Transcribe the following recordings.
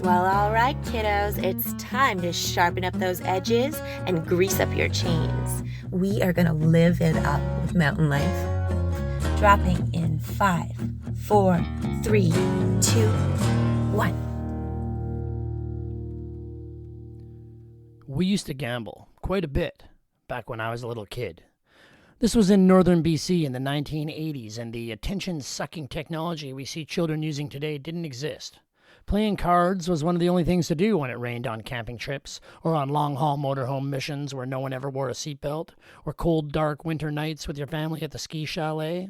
Well, all right, kiddos, it's time to sharpen up those edges and grease up your chains. We are going to live it up with mountain life. Dropping in 5, 4, 3, 2, 1. We used to gamble quite a bit back when I was a little kid. This was in northern BC in the 1980s, and the attention-sucking technology we see children using today didn't exist. Playing cards was one of the only things to do when it rained on camping trips, or on long-haul motorhome missions where no one ever wore a seatbelt, or cold, dark winter nights with your family at the ski chalet.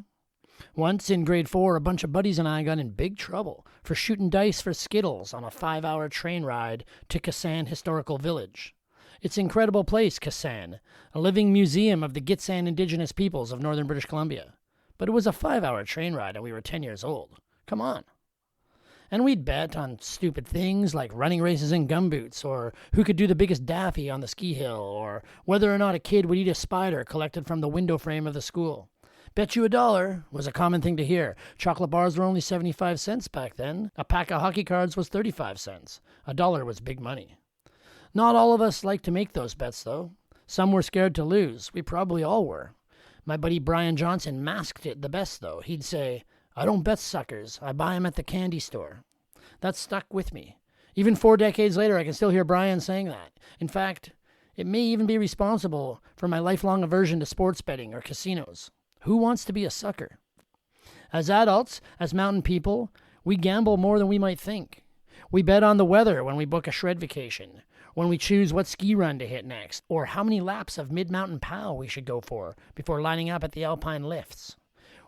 Once, in grade 4, a bunch of buddies and I got in big trouble for shooting dice for Skittles on a 5-hour train ride to Kassan Historical Village. It's an incredible place, Kassan, a living museum of the Gitxsan indigenous peoples of northern British Columbia. But it was a 5-hour train ride and we were 10 years old. Come on. And we'd bet on stupid things like running races in gumboots, or who could do the biggest daffy on the ski hill, or whether or not a kid would eat a spider collected from the window frame of the school. Bet you $1 was a common thing to hear. Chocolate bars were only 75 cents back then. A pack of hockey cards was 35 cents. $1 was big money. Not all of us liked to make those bets, though. Some were scared to lose. We probably all were. My buddy Brian Johnson masked it the best, though. He'd say, "I don't bet suckers. I buy 'em at the candy store." That stuck with me. Even 4 decades later, I can still hear Brian saying that. In fact, it may even be responsible for my lifelong aversion to sports betting or casinos. Who wants to be a sucker? As adults, as mountain people, we gamble more than we might think. We bet on the weather when we book a shred vacation, when we choose what ski run to hit next, or how many laps of mid-mountain POW we should go for before lining up at the alpine lifts.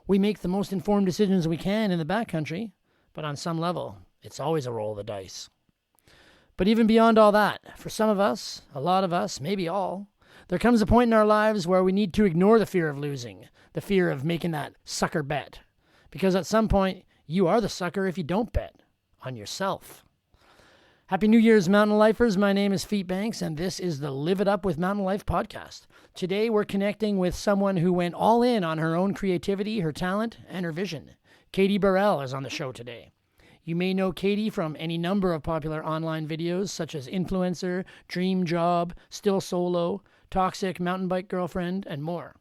We make the most informed decisions we can in the backcountry, but on some level, it's always a roll of the dice. But even beyond all that, for some of us, a lot of us, maybe all, there comes a point in our lives where we need to ignore the fear of losing, the fear of making that sucker bet. Because at some point, you are the sucker if you don't bet on yourself. Happy New Year's, Mountain Lifers. My name is Feet Banks, and this is the Live It Up with Mountain Life podcast. Today, we're connecting with someone who went all in on her own creativity, her talent, and her vision. Katie Burrell is on the show today. You may know Katie from any number of popular online videos such as Influencer, Dream Job, Still Solo, Toxic, Mountain Bike Girlfriend, and more.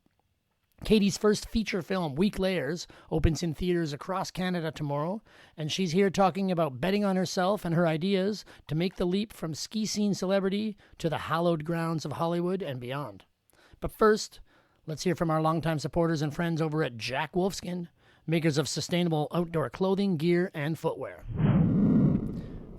Katie's first feature film, Weak Layers, opens in theaters across Canada tomorrow, and she's here talking about betting on herself and her ideas to make the leap from ski scene celebrity to the hallowed grounds of Hollywood and beyond. But first, let's hear from our longtime supporters and friends over at Jack Wolfskin, makers of sustainable outdoor clothing, gear, and footwear.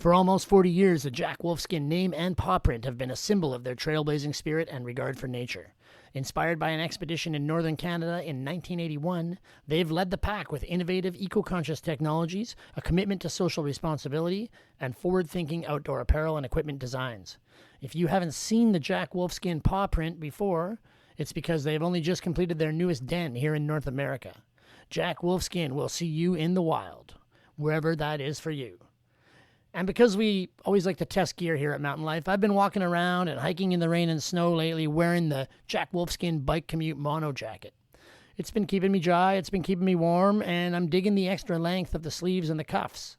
For almost 40 years, the Jack Wolfskin name and paw print have been a symbol of their trailblazing spirit and regard for nature. Inspired by an expedition in northern Canada in 1981, they've led the pack with innovative, eco-conscious technologies, a commitment to social responsibility, and forward-thinking outdoor apparel and equipment designs. If you haven't seen the Jack Wolfskin paw print before, it's because they've only just completed their newest den here in North America. Jack Wolfskin will see you in the wild, wherever that is for you. And because we always like to test gear here at Mountain Life, I've been walking around and hiking in the rain and snow lately wearing the Jack Wolfskin Bike Commute Mono Jacket. It's been keeping me dry, it's been keeping me warm, and I'm digging the extra length of the sleeves and the cuffs.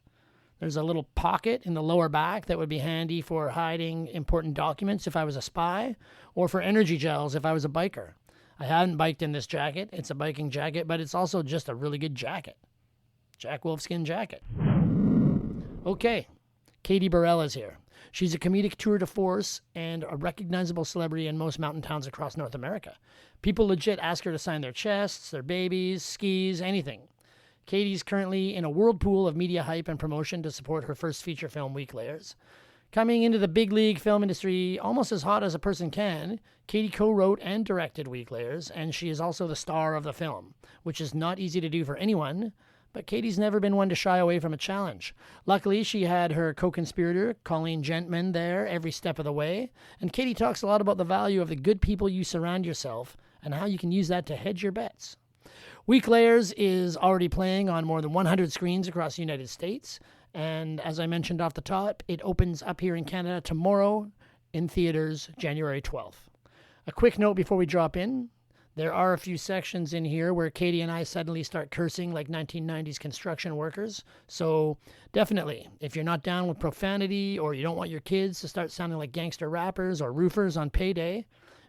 There's a little pocket in the lower back that would be handy for hiding important documents if I was a spy, or for energy gels if I was a biker. I haven't biked in this jacket. It's a biking jacket, but it's also just a really good jacket. Jack Wolfskin jacket. Okay. Katie Burrell is here. She's a comedic tour de force and a recognizable celebrity in most mountain towns across North America. People legit ask her to sign their chests, their babies, skis, anything. Katie's currently in a whirlpool of media hype and promotion to support her first feature film, Weak Layers. Coming into the big league film industry almost as hot as a person can, Katie co-wrote and directed Weak Layers, and she is also the star of the film, which is not easy to do for anyone, but Katie's never been one to shy away from a challenge. Luckily, she had her co-conspirator, Colleen Gentman, there every step of the way, and Katie talks a lot about the value of the good people you surround yourself and how you can use that to hedge your bets. Weak Layers is already playing on more than 100 screens across the United States, and as I mentioned off the top, it opens up here in Canada tomorrow in theaters January 12th. A quick note before we drop in. There are a few sections in here where Katie and I suddenly start cursing like 1990s construction workers. So definitely, if you're not down with profanity or you don't want your kids to start sounding like gangster rappers or roofers on payday,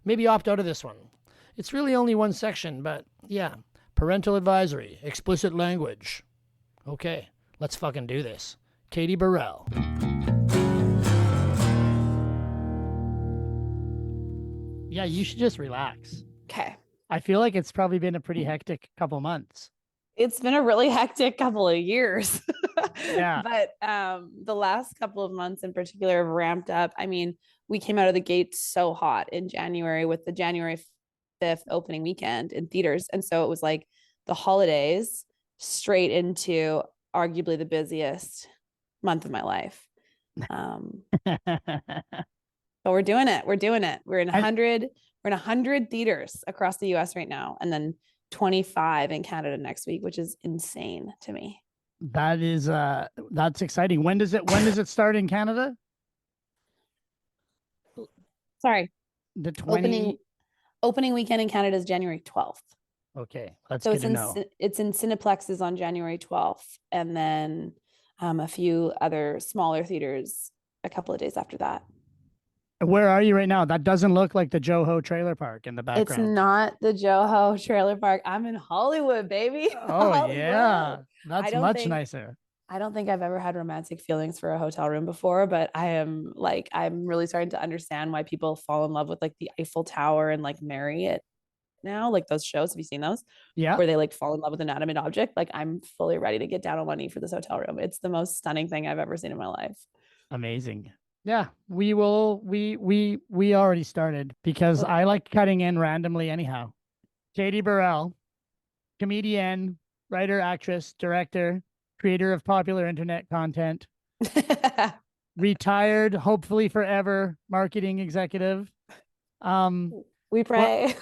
maybe opt out of this one. It's really only one section, but yeah, parental advisory, explicit language. Okay, let's fucking do this. Katie Burrell. Yeah, you should just relax. Okay. I feel like it's probably been a pretty hectic couple months. It's been a really hectic couple of years. Yeah. But the last couple of months in particular have ramped up. I mean, we came out of the gate so hot in January with the January 5th opening weekend in theaters. And so it was like the holidays straight into arguably the busiest month of my life. But we're doing it. We're doing it. We're in 100 theaters across the US right now, and then 25 in Canada next week, which is insane to me. That's exciting. When does it start in Canada? Sorry. The 20 opening weekend in Canada is January 12th. Okay, that's So good to know. It's in Cineplexes on January 12th, and then a few other smaller theaters a couple of days after that. Where are you right now? That doesn't look like the Joho trailer park in the background. It's not the Joho trailer park. I'm in Hollywood, baby. Oh, Hollywood. Yeah. That's much nicer. I don't think I've ever had romantic feelings for a hotel room before, but I'm really starting to understand why people fall in love with like the Eiffel Tower and like marry it now. Like those shows. Have you seen those? Yeah. Where they like fall in love with an inanimate object. Like I'm fully ready to get down on one knee for this hotel room. It's the most stunning thing I've ever seen in my life. Amazing. Yeah, we already started because I like cutting in randomly anyhow. Katie Burrell, comedian, writer, actress, director, creator of popular internet content, retired, hopefully forever, marketing executive. We pray.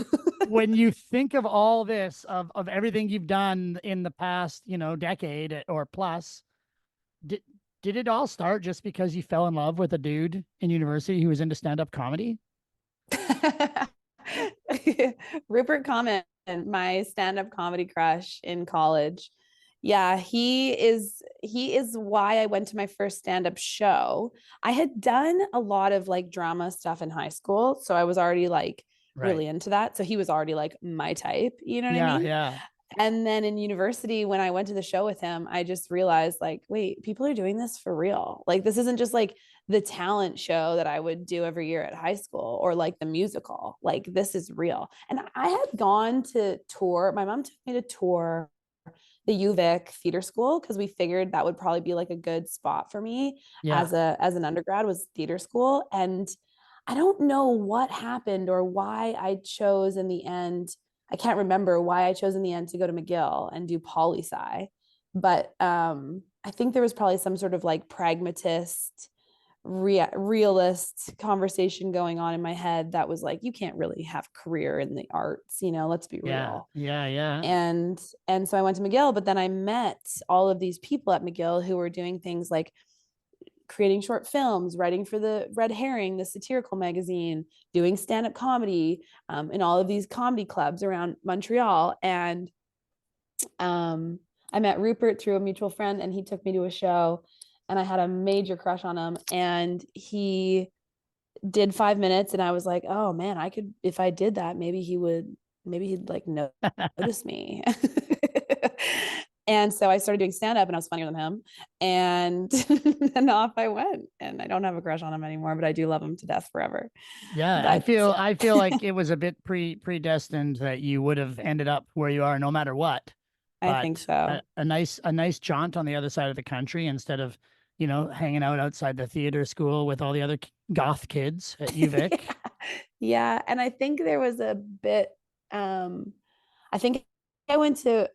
When you think of all this, of everything you've done in the past, decade or plus, did it all start just because you fell in love with a dude in university who was into stand-up comedy? Rupert Common, my stand-up comedy crush in college. Yeah, he is why I went to my first stand-up show. I had done a lot of like drama stuff in high school, so I was already like really into that. So he was already like my type, you know what I mean? Yeah. And then in university, when I went to the show with him, I just realized like, wait, people are doing this for real. Like, this isn't just like the talent show that I would do every year at high school or like the musical. Like, this is real. And I had gone to tour. My mom took me to tour the UVic theater school because we figured that would probably be like a good spot for me as an undergrad was theater school. And I don't know what happened or why I chose in the end. I can't remember why I chose in the end to go to McGill and do poli-sci, but I think there was probably some sort of like pragmatist, realist conversation going on in my head that was like, you can't really have a career in the arts, let's be real. Yeah. And so I went to McGill, but then I met all of these people at McGill who were doing things like creating short films, writing for the Red Herring, the satirical magazine, doing stand-up comedy in all of these comedy clubs around Montreal. And I met Rupert through a mutual friend, and he took me to a show, and I had a major crush on him. And he did 5 minutes, and I was like, oh man, I could, if I did that, maybe he'd like notice me. And so I started doing stand-up, and I was funnier than him. And then off I went. And I don't have a crush on him anymore, but I do love him to death forever. Yeah, but, I feel like it was a bit predestined that you would have ended up where you are no matter what. I think so. A nice jaunt on the other side of the country instead of, hanging out outside the theater school with all the other goth kids at UVic. Yeah. And I think there was a bit, I think I went to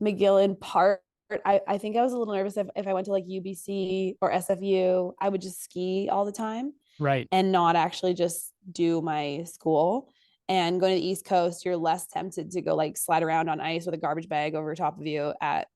McGill in part. I think I was a little nervous if I went to like UBC or SFU, I would just ski all the time. Right. And not actually just do my school. And going to the East Coast, you're less tempted to go like slide around on ice with a garbage bag over top of you at,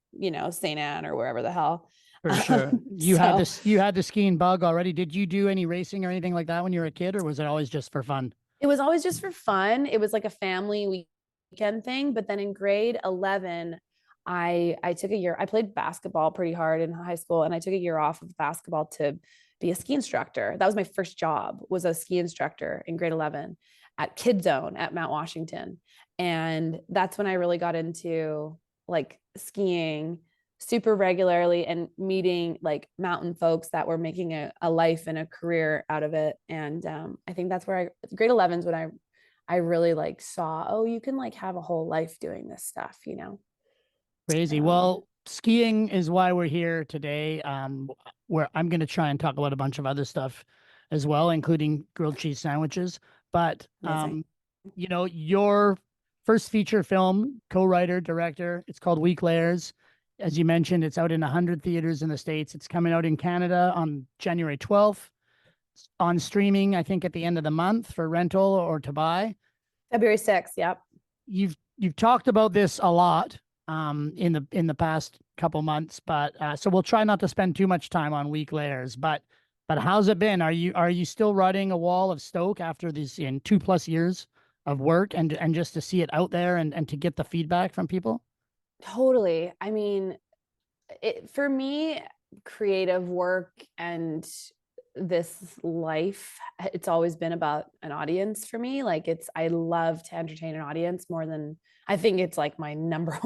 St. Anne or wherever the hell. For sure. You had the skiing bug already. Did you do any racing or anything like that when you were a kid, or was it always just for fun? It was always just for fun. It was like a family weekend thing. But then in grade 11, I took a year. I played basketball pretty hard in high school, and I took a year off of basketball to be a ski instructor. That was my first job, was a ski instructor in grade 11 at Kid Zone at Mount Washington. And that's when I really got into like skiing super regularly and meeting like mountain folks that were making a life and a career out of it. And I think that's where grade 11 is when I really like saw, oh, you can like have a whole life doing this stuff, you know. Crazy. Well, skiing is why we're here today. Where I'm going to try and talk about a bunch of other stuff as well, including grilled cheese sandwiches. But Amazing. your first feature film, co-writer, director, it's called Weak Layers. As you mentioned, it's out in 100 theaters in the States. It's coming out in Canada on January 12th, on streaming, I think, at the end of the month for rental or to buy. February 6th. Yep. You've talked about this a lot in the past couple months, but so we'll try not to spend too much time on Weak Layers. But how's it been? Are you still riding a wall of stoke after these in 2+ years of work and just to see it out there and to get the feedback from people? Totally. I mean, for me, creative work and this life, it's always been about an audience for me. Like I love to entertain an audience more than, I think it's like my number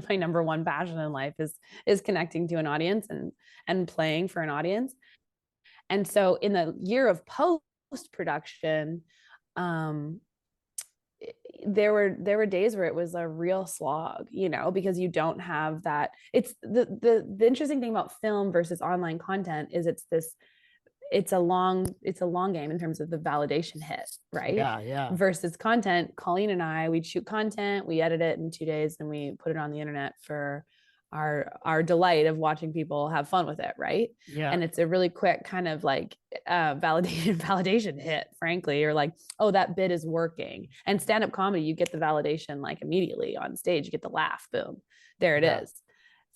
my number one passion in life is connecting to an audience and playing for an audience. And so in the year of post production, um there were days where it was a real slog, you know, because you don't have that. It's the interesting thing about film versus online content is it's a long game in terms of the validation hit, right? Yeah. Versus content. Colleen and I, we'd shoot content, we edit it in 2 days, and we put it on the internet for our delight of watching people have fun with it, right? Yeah. And it's a really quick kind of like validation hit, frankly, or like, oh, that bit is working. And stand-up comedy, you get the validation like immediately on stage, you get the laugh, boom, there it Yeah. is.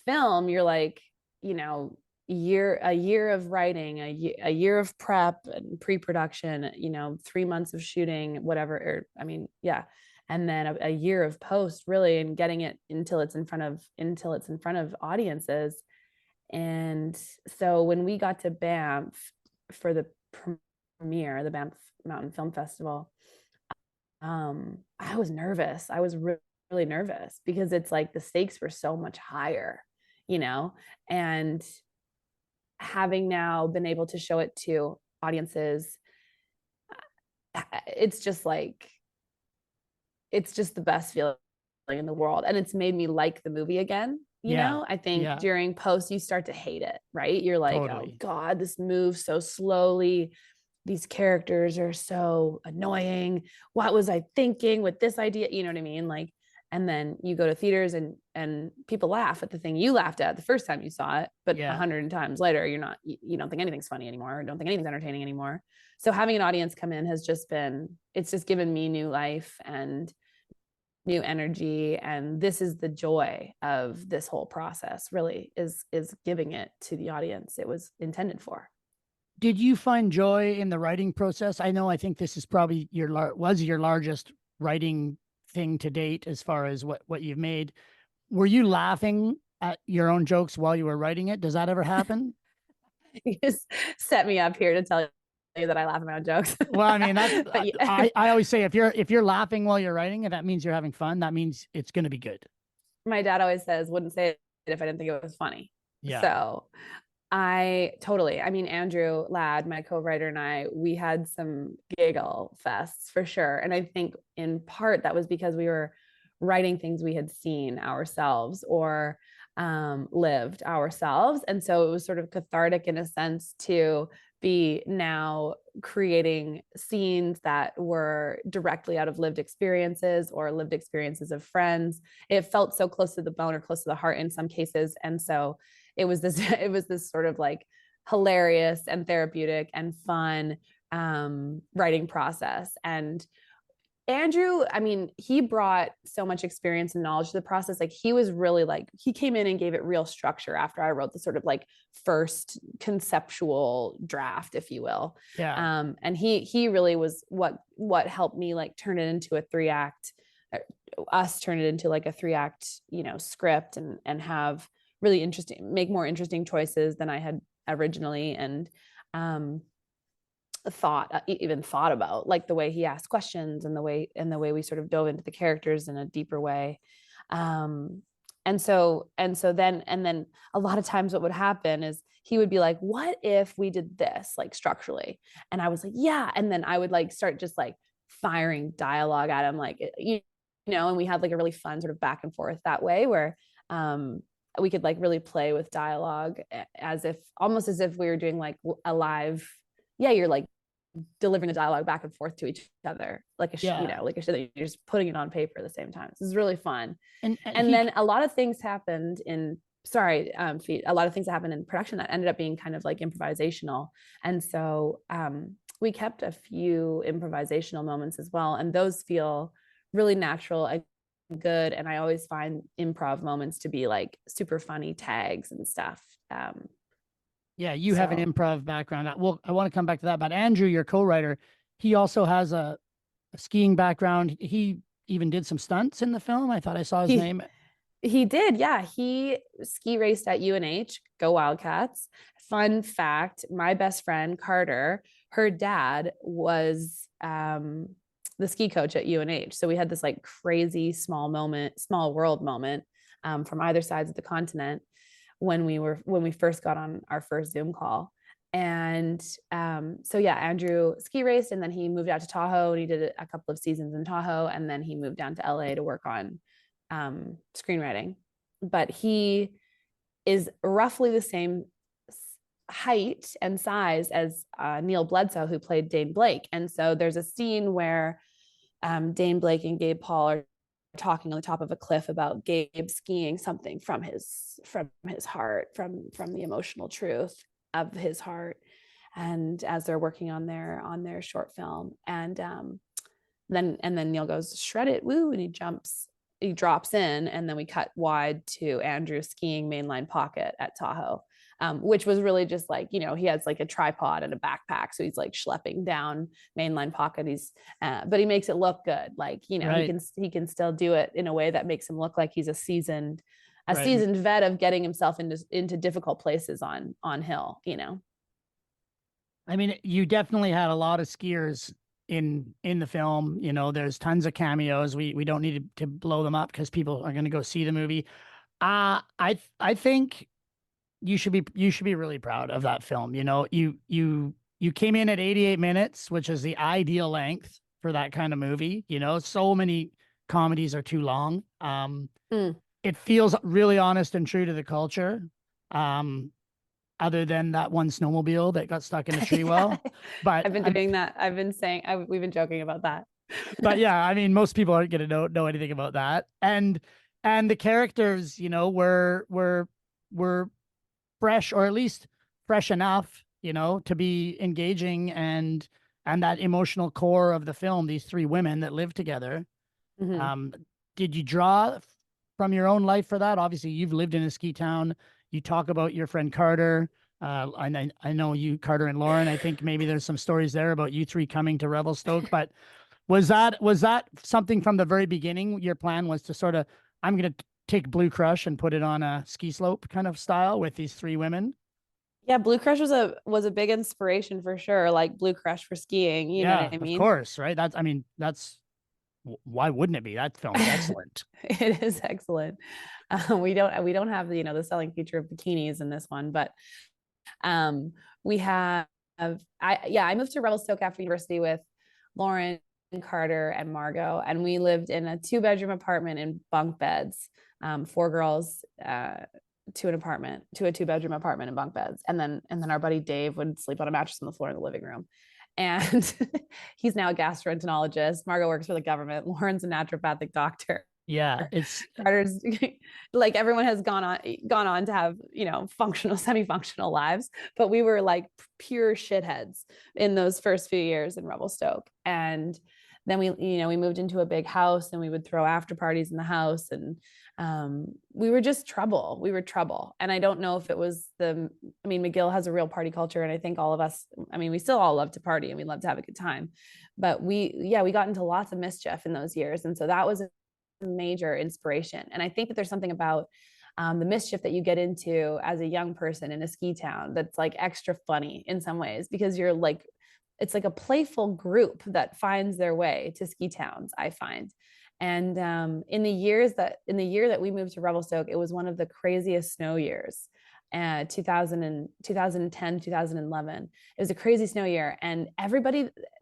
Film, you're like, you know, a year of writing, a year of prep and pre-production, you know, 3 months of shooting, whatever, or I mean, yeah, and then a year of post, really, and getting it until it's in front of audiences. And so when we got to Banff for the premiere, the Banff Mountain Film Festival, I was nervous. I was really nervous because it's like the stakes were so much higher, you know. And having now been able to show it to audiences, it's just the best feeling in the world. And it's made me like the movie again. You Yeah. know, I think Yeah. during post, you start to hate it, right? You're like, Totally. oh God, this moves so slowly. These characters are so annoying. What was I thinking with this idea? You know what I mean? Like, and then you go to theaters and people laugh at the thing you laughed at the first time you saw it, but Yeah. 100 times later, you don't think anything's funny anymore, or don't think anything's entertaining anymore. So having an audience come in it's just given me new life and new energy. And this is the joy of this whole process, really, is giving it to the audience it was intended for. Did you find joy in the writing process? I think this is probably was your largest writing thing to date as far as what you've made. Were you laughing at your own jokes while you were writing it? Does that ever happen? You just set me up here to tell you that I laugh at my own jokes. Well, I mean, that's But yeah, I always say if you're laughing while you're writing it, that means you're having fun. That means it's going to be good. my dad always says, wouldn't say it if I didn't think it was funny. Yeah. So I mean, Andrew Ladd, my co-writer, and I, we had some giggle fests for sure. And I think in part that was because we were writing things we had seen ourselves or lived ourselves. And so it was sort of cathartic in a sense to be now creating scenes that were directly out of lived experiences or lived experiences of friends. It felt so close to the bone or close to the heart in some cases. And so it was this sort of like hilarious and therapeutic and fun writing process. And Andrew, I mean, he brought so much experience and knowledge to the process. Like he was really like, he came in and gave it real structure after I wrote the sort of like first conceptual draft, if you will. Yeah. And he really was what helped me like turn it into a 3-act, us turn it into like a 3-act, script and have really make more interesting choices than I had originally. And even thought about, like the way he asked questions and the way we sort of dove into the characters in a deeper way. And then a lot of times what would happen is he would be like, what if we did this like structurally? And I was like, yeah. And then I would like start just like firing dialogue at him, like, and we had like a really fun sort of back and forth that way where we could like really play with dialogue almost as if we were doing like a live, you're like delivering the dialogue back and forth to each other, like a like a show that you're just putting it on paper at the same time. This is really fun. And then a lot of things happened in Feet, a lot of things that happened in production that ended up being kind of like improvisational. And so we kept a few improvisational moments as well, and those feel really natural and good. And I always find improv moments to be like super funny tags and stuff. Yeah, you have an improv background. Well, I want to come back to that, but Andrew, your co-writer, he also has a skiing background. He even did some stunts in the film. I thought I saw his name. He did, yeah. He ski raced at UNH. Go Wildcats. Fun fact, my best friend, Carter, her dad was the ski coach at UNH. So we had this like crazy small world moment from either sides of the continent when we first got on our first Zoom call. And Andrew ski raced, and then he moved out to Tahoe and he did a couple of seasons in Tahoe, and then he moved down to LA to work on screenwriting. But he is roughly the same height and size as Neil Bledsoe, who played Dane Blake. And so there's a scene where Dane Blake and Gabe Paul are talking on the top of a cliff about Gabe skiing something from his heart, from the emotional truth of his heart, and as they're working on their short film. And then Neil goes, shred it, woo, and he drops in, and then we cut wide to Andrew skiing mainline pocket at Tahoe, which was really just like, he has like a tripod and a backpack, so he's like schlepping down mainline pocket. But he makes it look good, like right. he can still do it in a way that makes him look like he's a seasoned vet of getting himself into difficult places on hill. I mean, you definitely had a lot of skiers in the film. There's tons of cameos. We don't need to blow them up because people are going to go see the movie. I think you should be really proud of that film. You came in at 88 minutes, which is the ideal length for that kind of movie. So many comedies are too long. It feels really honest and true to the culture. Other than that one snowmobile that got stuck in a tree well. But I've been doing that. I've been saying, we've been joking about that. But yeah, I mean, most people aren't going to know anything about that. And the characters, were fresh, or at least fresh enough, to be engaging, and that emotional core of the film, these three women that live together. Mm-hmm. Did you draw from your own life for that? Obviously, you've lived in a ski town. You talk about your friend Carter. I know you, Carter and Lauren. I think maybe there's some stories there about you three coming to Revelstoke. But was that something from the very beginning? Your plan was to sort of, I'm going to take Blue Crush and put it on a ski slope kind of style with these three women? Yeah, Blue Crush was a big inspiration for sure. Like Blue Crush for skiing. You know what I mean? Of course, right? That's why wouldn't it be? That film is excellent. It is excellent. We don't have the selling feature of bikinis in this one, but we have. I moved to Revelstoke after university with Lauren, Carter, and Margot, and we lived in a 2-bedroom apartment in bunk beds, 4 girls to a 2-bedroom apartment in bunk beds, and then our buddy Dave would sleep on a mattress on the floor in the living room. And he's now a gastroenterologist. Margot works for the government. Lauren's a naturopathic doctor. Yeah, it's Carter's like, everyone has gone on to have functional, semi-functional lives, but we were like pure shitheads in those first few years in Revelstoke. And then we moved into a big house, and we would throw after parties in the house, and we were just trouble. We were trouble. And I don't know if it was McGill has a real party culture. And I think all of us, we still all love to party and we love to have a good time, but we got into lots of mischief in those years. And so that was a major inspiration. And I think that there's something about the mischief that you get into as a young person in a ski town that's like extra funny in some ways, because you're like, it's like a playful group that finds their way to ski towns, I find. And in the year that we moved to Revelstoke, it was one of the craziest snow years. 2010, 2011. It was a crazy snow year. And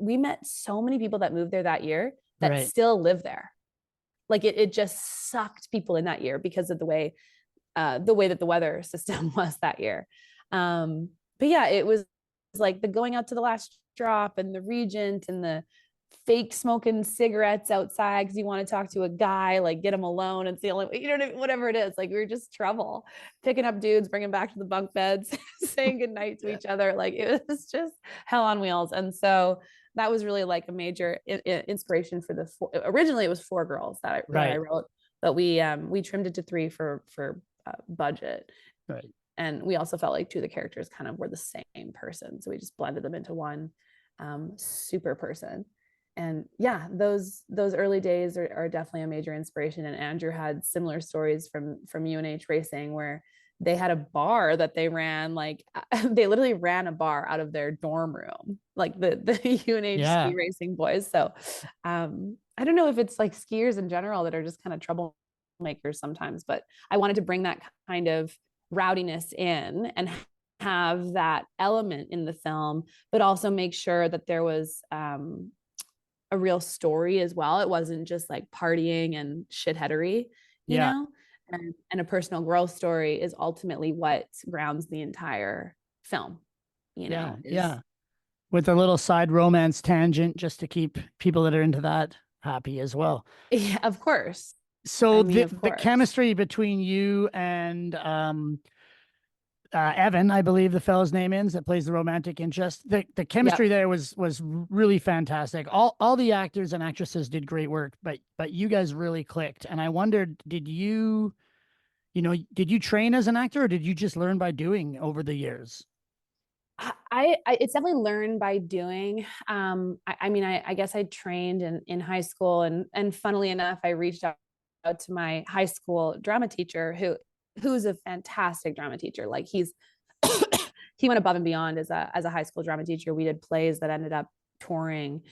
we met so many people that moved there that year that still live there. Like it just sucked people in that year because of the way that the weather system was that year. But yeah, it was like the going out to the last drop and the Regent and the fake smoking cigarettes outside because you want to talk to a guy, like get him alone and see, whatever it is. Like we were just trouble, picking up dudes, bringing back to the bunk beds, saying goodnight to each other. Like it was just hell on wheels. And so that was really like a major inspiration for originally it was 4 girls that I wrote, but we trimmed it to 3 for budget. Right. And we also felt like 2 of the characters kind of were the same person. So we just blended them into one super person. And yeah, those early days are definitely a major inspiration. And Andrew had similar stories from UNH racing, where they had a bar that they ran, like they literally ran a bar out of their dorm room, like the UNH ski racing boys. So I don't know if it's like skiers in general that are just kind of troublemakers sometimes, but I wanted to bring that kind of rowdiness in and have that element in the film, but also make sure that there was a real story as well. It wasn't just like partying and shitheadery, you know, and a personal growth story is ultimately what grounds the entire film, with a little side romance tangent just to keep people that are into that happy as well. Yeah, of course. So the chemistry between you and Evan, I believe the fellow's name is, that plays the romantic interest. The chemistry there was really fantastic. All the actors and actresses did great work, but you guys really clicked. And I wondered, did you train as an actor, or did you just learn by doing over the years? I it's definitely learned by doing. I guess I trained in high school, and funnily enough, I reached out to my high school drama teacher who's a fantastic drama teacher. Like he went above and beyond as a high school drama teacher. We did plays that ended up touring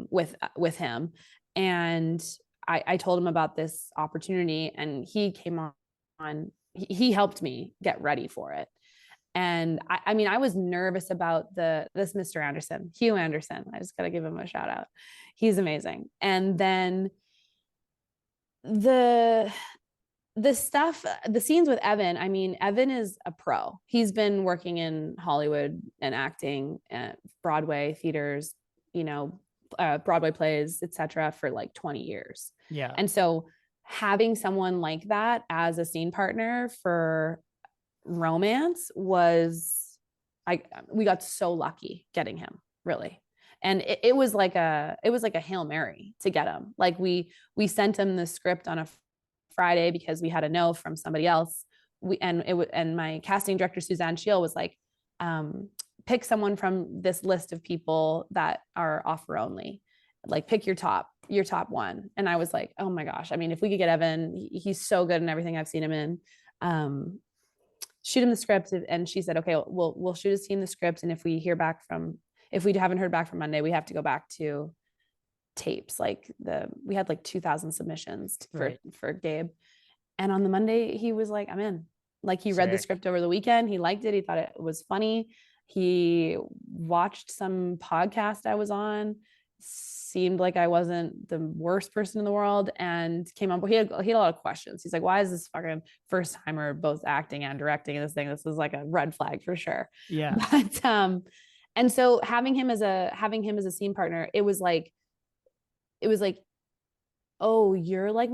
with him. And I told him about this opportunity, and he came on, he helped me get ready for it. And I was nervous about this Mr. Anderson, Hugh Anderson. I just got to give him a shout out. He's amazing. And then the scenes with Evan, Evan is a pro. He's been working in Hollywood and acting at Broadway theaters, Broadway plays, etc., for like 20 years. Yeah. And so having someone like that as a scene partner for romance we got so lucky getting him, really. And it was like a Hail Mary to get him. Like we sent him the script on a Friday because we had a no from somebody else. And my casting director, Suzanne Scheel, was like, pick someone from this list of people that are offer only. Like pick your top one. And I was like, oh my gosh. If we could get Evan, he's so good in everything I've seen him in. Shoot him the script. And she said, okay, we'll shoot his team the script. And if we haven't heard back from Monday, we have to go back to tapes. We had like 2,000 submissions for Gabe. And on the Monday, he was like, I'm in. Like he read the script over the weekend. He liked it. He thought it was funny. He watched some podcast I was on, seemed like I wasn't the worst person in the world, and came on board. He had a lot of questions. He's like, why is this fucking first timer both acting and directing in this thing? This is like a red flag for sure. Yeah. But and so having him as a scene partner, it was like, oh, you're like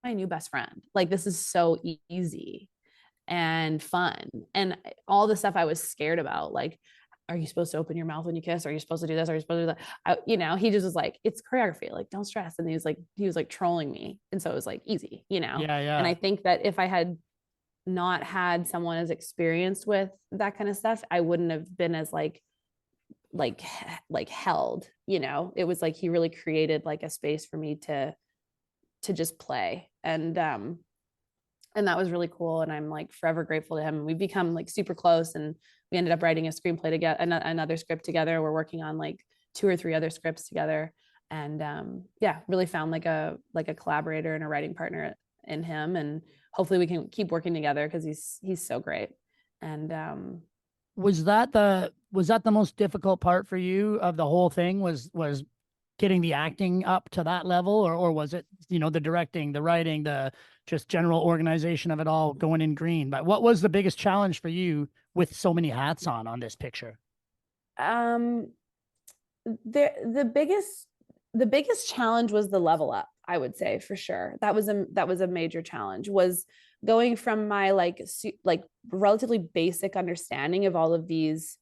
my new best friend. Like this is so easy and fun. And all the stuff I was scared about, like are you supposed to open your mouth when you kiss? Are you supposed to do this? Are you supposed to do that? He just was like, it's choreography, like, don't stress. And he was like trolling me. And so it was like easy, Yeah, And yeah. I think that if I had not had someone as experienced with that kind of stuff, I wouldn't have been as like held. It was like he really created like a space for me to just play. And that was really cool. And I'm like forever grateful to him. We've become like super close, and we ended up writing a screenplay together, another script together. We're working on like 2 or 3 other scripts together. And yeah, really found like a collaborator and a writing partner in him. And hopefully we can keep working together because he's so great. And Was that the most difficult part for you of the whole thing? Was getting the acting up to that level, or was it, the directing, the writing, the just general organization of it all going in green? But what was the biggest challenge for you with so many hats on this picture? um the biggest challenge was the level up, I would say, for sure. That was a major challenge, was going from my like relatively basic understanding of all of these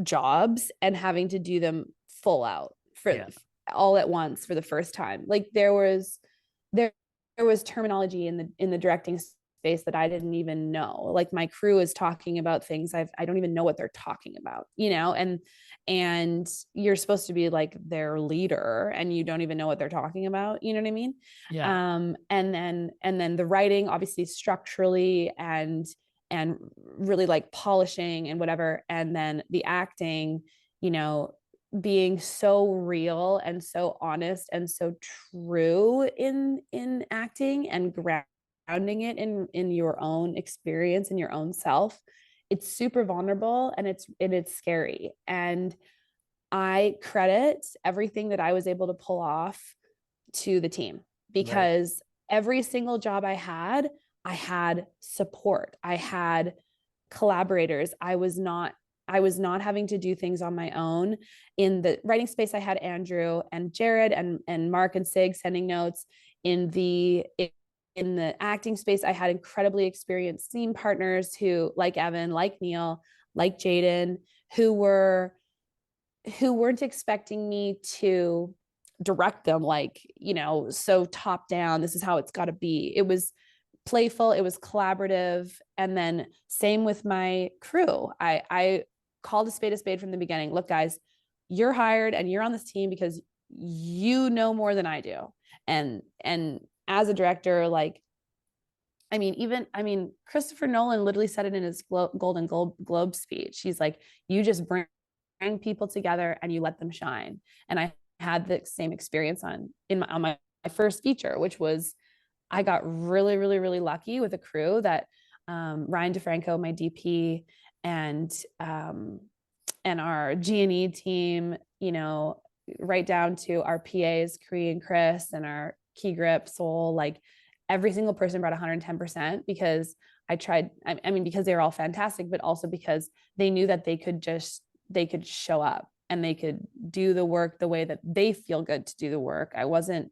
jobs and having to do them full out for Yeah. all at once for the first time. Like there was terminology in the directing space that I didn't even know. Like my crew is talking about things I don't even know what they're talking about, and you're supposed to be like their leader and you don't even know what they're talking about, you know what I mean? Yeah. And then the writing, obviously structurally and really like polishing and whatever, and then the acting, you know being so real and so honest and so true in acting and grounding it in your own experience and your own self. It's super vulnerable, and it's scary. And I credit everything that I was able to pull off to the team, Right. because every single job I had support. I had collaborators. I was not having to do things on my own. In the writing space, I had Andrew and Jared and Mark and Sig sending notes. In the acting space, I had incredibly experienced scene partners who, like Evan, like Neil, like Jaden, who weren't expecting me to direct them like, so top down, this is how it's got to be. It was playful, it was collaborative. And then same with my crew. I called a spade from the beginning. Look, guys, you're hired and you're on this team because you know more than I do. And as a director, like, Christopher Nolan literally said it in his Golden Globe speech. He's like, you just bring people together and you let them shine. And I had the same experience on my first feature, which was, I got really, really, really lucky with a crew that Ryan DeFranco, my DP, and our G&E team, right down to our PAs, Cree and Chris, and our key grip, Soul, like every single person brought 110%, because because they were all fantastic, but also because they knew that they could show up and they could do the work the way that they feel good to do the work. I wanted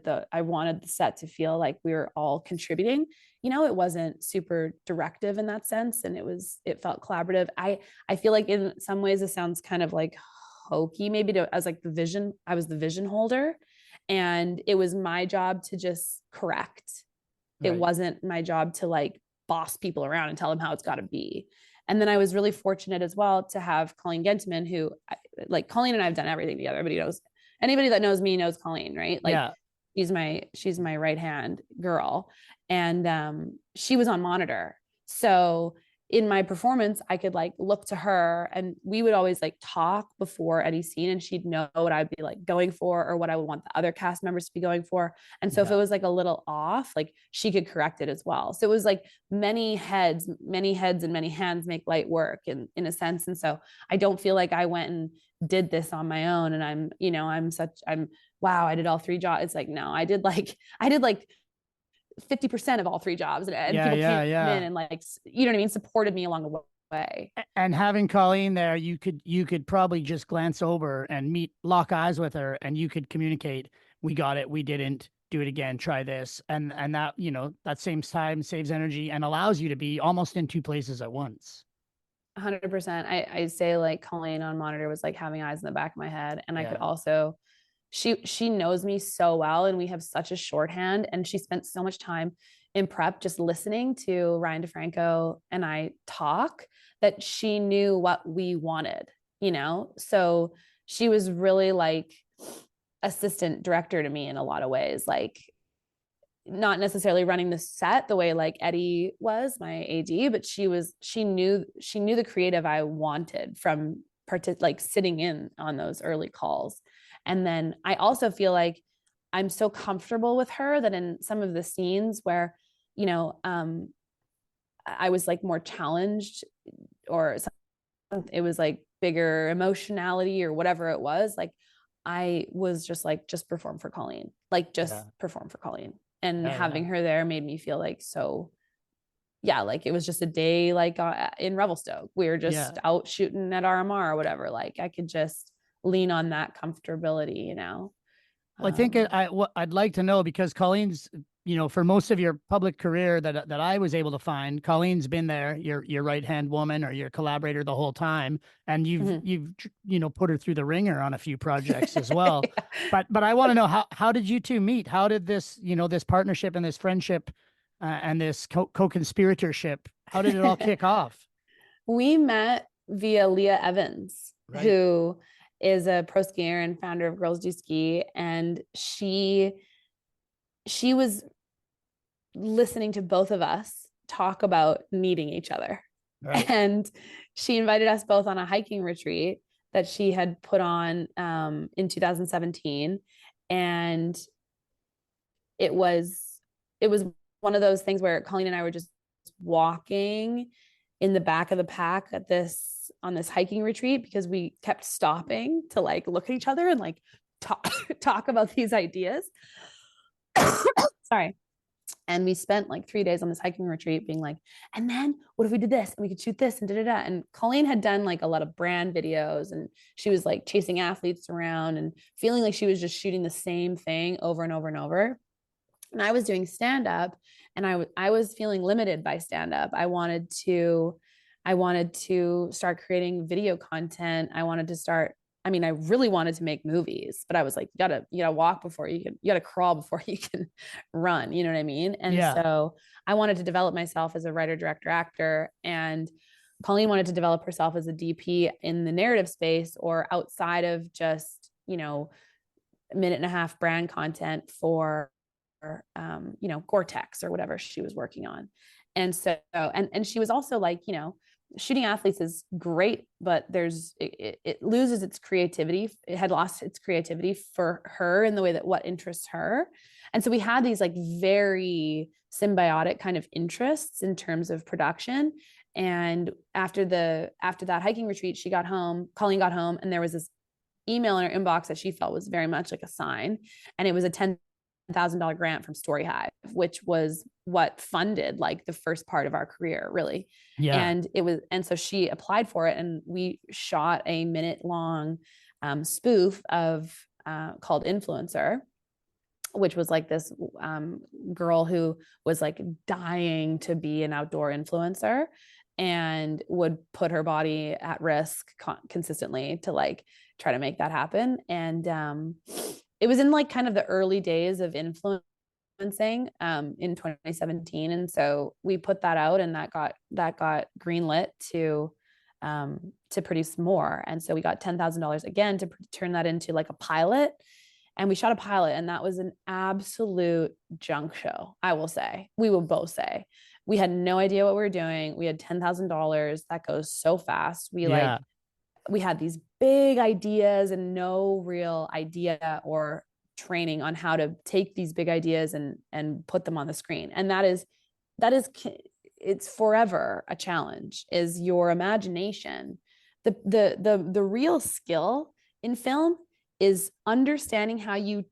the set to feel like we were all contributing. It wasn't super directive in that sense, and it felt collaborative. I feel like in some ways it sounds kind of like hokey, maybe as like I was the vision holder, and it was my job to just correct. It Right. wasn't my job to like boss people around and tell them how it's got to be. And then I was really fortunate as well to have Colleen Gentleman, who, like, Colleen and I have done everything together. Anybody that knows me knows Colleen, right? Like, Yeah. she's my right hand girl. And she was on monitor. So in my performance, I could like look to her, and we would always like talk before any scene, and she'd know what I'd be like going for or what I would want the other cast members to be going for. And so if Yeah. it was like a little off, like she could correct it as well. So it was like many heads and many hands make light work in a sense. And so I don't feel like I went and did this on my own, and I'm wow, I did all 3 jobs. It's like, no, I did like 50% of all 3 jobs, and Yeah. people Yeah. came in Yeah. and, like, you know what I mean, supported me along the way. And having Colleen there, you could probably just glance over and lock eyes with her, and you could communicate, we got it, we didn't, do it again, try this. And that, that same time saves energy and allows you to be almost in 2 places at once. 100%. I say like Colleen on monitor was like having eyes in the back of my head. And I could Yeah. also, she knows me so well and we have such a shorthand, and she spent so much time in prep just listening to Ryan DeFranco and I talk, that she knew what we wanted, you know? So she was really like assistant director to me in a lot of ways, like not necessarily running the set the way like Eddie was my AD, but she knew the creative I wanted from like sitting in on those early calls. And then I also feel like I'm so comfortable with her that in some of the scenes where, you know, I was like more challenged, or it was like bigger emotionality or whatever it was, like I was just like, just perform for Colleen, like just perform for Colleen. And having her there made me feel like so, yeah, like it was just a day like in Revelstoke. We were just out shooting at RMR or whatever. Like I could just lean on that comfortability, you know? Well, I think what I'd like to know, because Colleen's, you know, for most of your public career that I was able to find, Colleen's been there, your right hand woman or your collaborator the whole time, and you've you know, put her through the ringer on a few projects as well. Yeah. But I want to know, how did you two meet? How did this, you know, this partnership and this friendship and this co-conspiratorship, how did it all kick off? We met via Leah Evans, who is a pro skier and founder of Girls Do Ski, and she was listening to both of us talk about needing each other. Right. And she invited us both on a hiking retreat that she had put on in 2017. And it was one of those things where Colleen and I were just walking in the back of the pack on this hiking retreat, because we kept stopping to like look at each other and like talk about these ideas. Sorry. And we spent like 3 days on this hiking retreat being like, and then what if we did this and we could shoot this and da-da-da. And Colleen had done like a lot of brand videos, and she was like chasing athletes around and feeling like she was just shooting the same thing over and over and over. And I was doing stand-up, and I was feeling limited by stand-up. I wanted to start creating video content. I really wanted to make movies, but I was like, you gotta walk before you gotta crawl before you can run. You know what I mean? And so I wanted to develop myself as a writer, director, actor. And Colleen wanted to develop herself as a DP in the narrative space, or outside of just, you know, minute and a half brand content for, you know, Gore-Tex or whatever she was working on. And so, and she was also like, you know, shooting athletes is great, but it loses its creativity. It had lost its creativity for her in the way that what interests her. And so we had these like very symbiotic kind of interests in terms of production. And after that hiking retreat, Colleen got home, and there was this email in her inbox that she felt was very much like a sign. And it was a $10,000 grant from StoryHive, which was what funded like the first part of our career, really. Yeah. And so she applied for it, and we shot a minute-long spoof of called Influencer, which was like this girl who was like dying to be an outdoor influencer and would put her body at risk consistently to like try to make that happen. And it was in like kind of the early days of influencing in 2017. And so we put that out, and that got greenlit to produce more. And so we got $10,000 again to turn that into like a pilot. And we shot a pilot, and that was an absolute junk show. I will say, we will both say, we had no idea what we were doing. We had $10,000. That goes so fast. We had these big ideas and no real idea or training on how to take these big ideas and put them on the screen. And that is it's forever a challenge, is your imagination. The real skill in film is understanding how you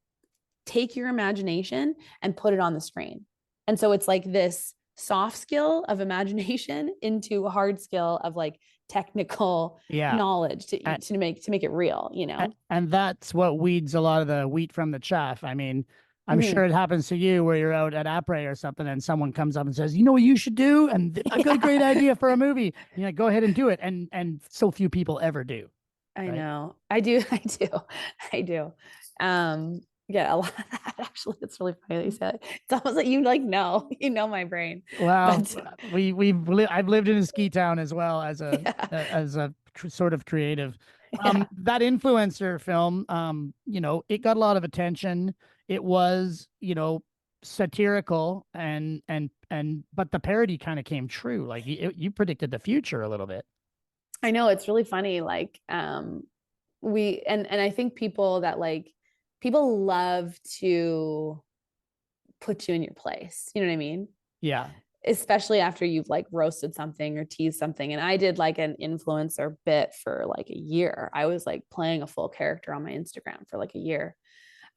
take your imagination and put it on the screen. And so it's like this soft skill of imagination into a hard skill of like technical knowledge to make it real, you know? And that's what weeds a lot of the wheat from the chaff. I mean, I'm sure it happens to you where you're out at Après or something and someone comes up and says, you know what you should do? And I've got a great idea for a movie. You know, go ahead and do it. And so few people ever do. I Right? know. I do. I do. I do. Yeah, a lot of that actually. It's really funny that you said it. It's almost like you know my brain. Well, But I've lived in a ski town as well as yeah. a sort of creative. Yeah. That influencer film, you know, it got a lot of attention. It was, you know, satirical and but the parody kind of came true. Like you predicted the future a little bit. I know it's really funny. Like, we and I think people love to put you in your place. You know what I mean? Yeah. Especially after you've like roasted something or teased something. And I did like an influencer bit for like a year. I was like playing a full character on my Instagram for like a year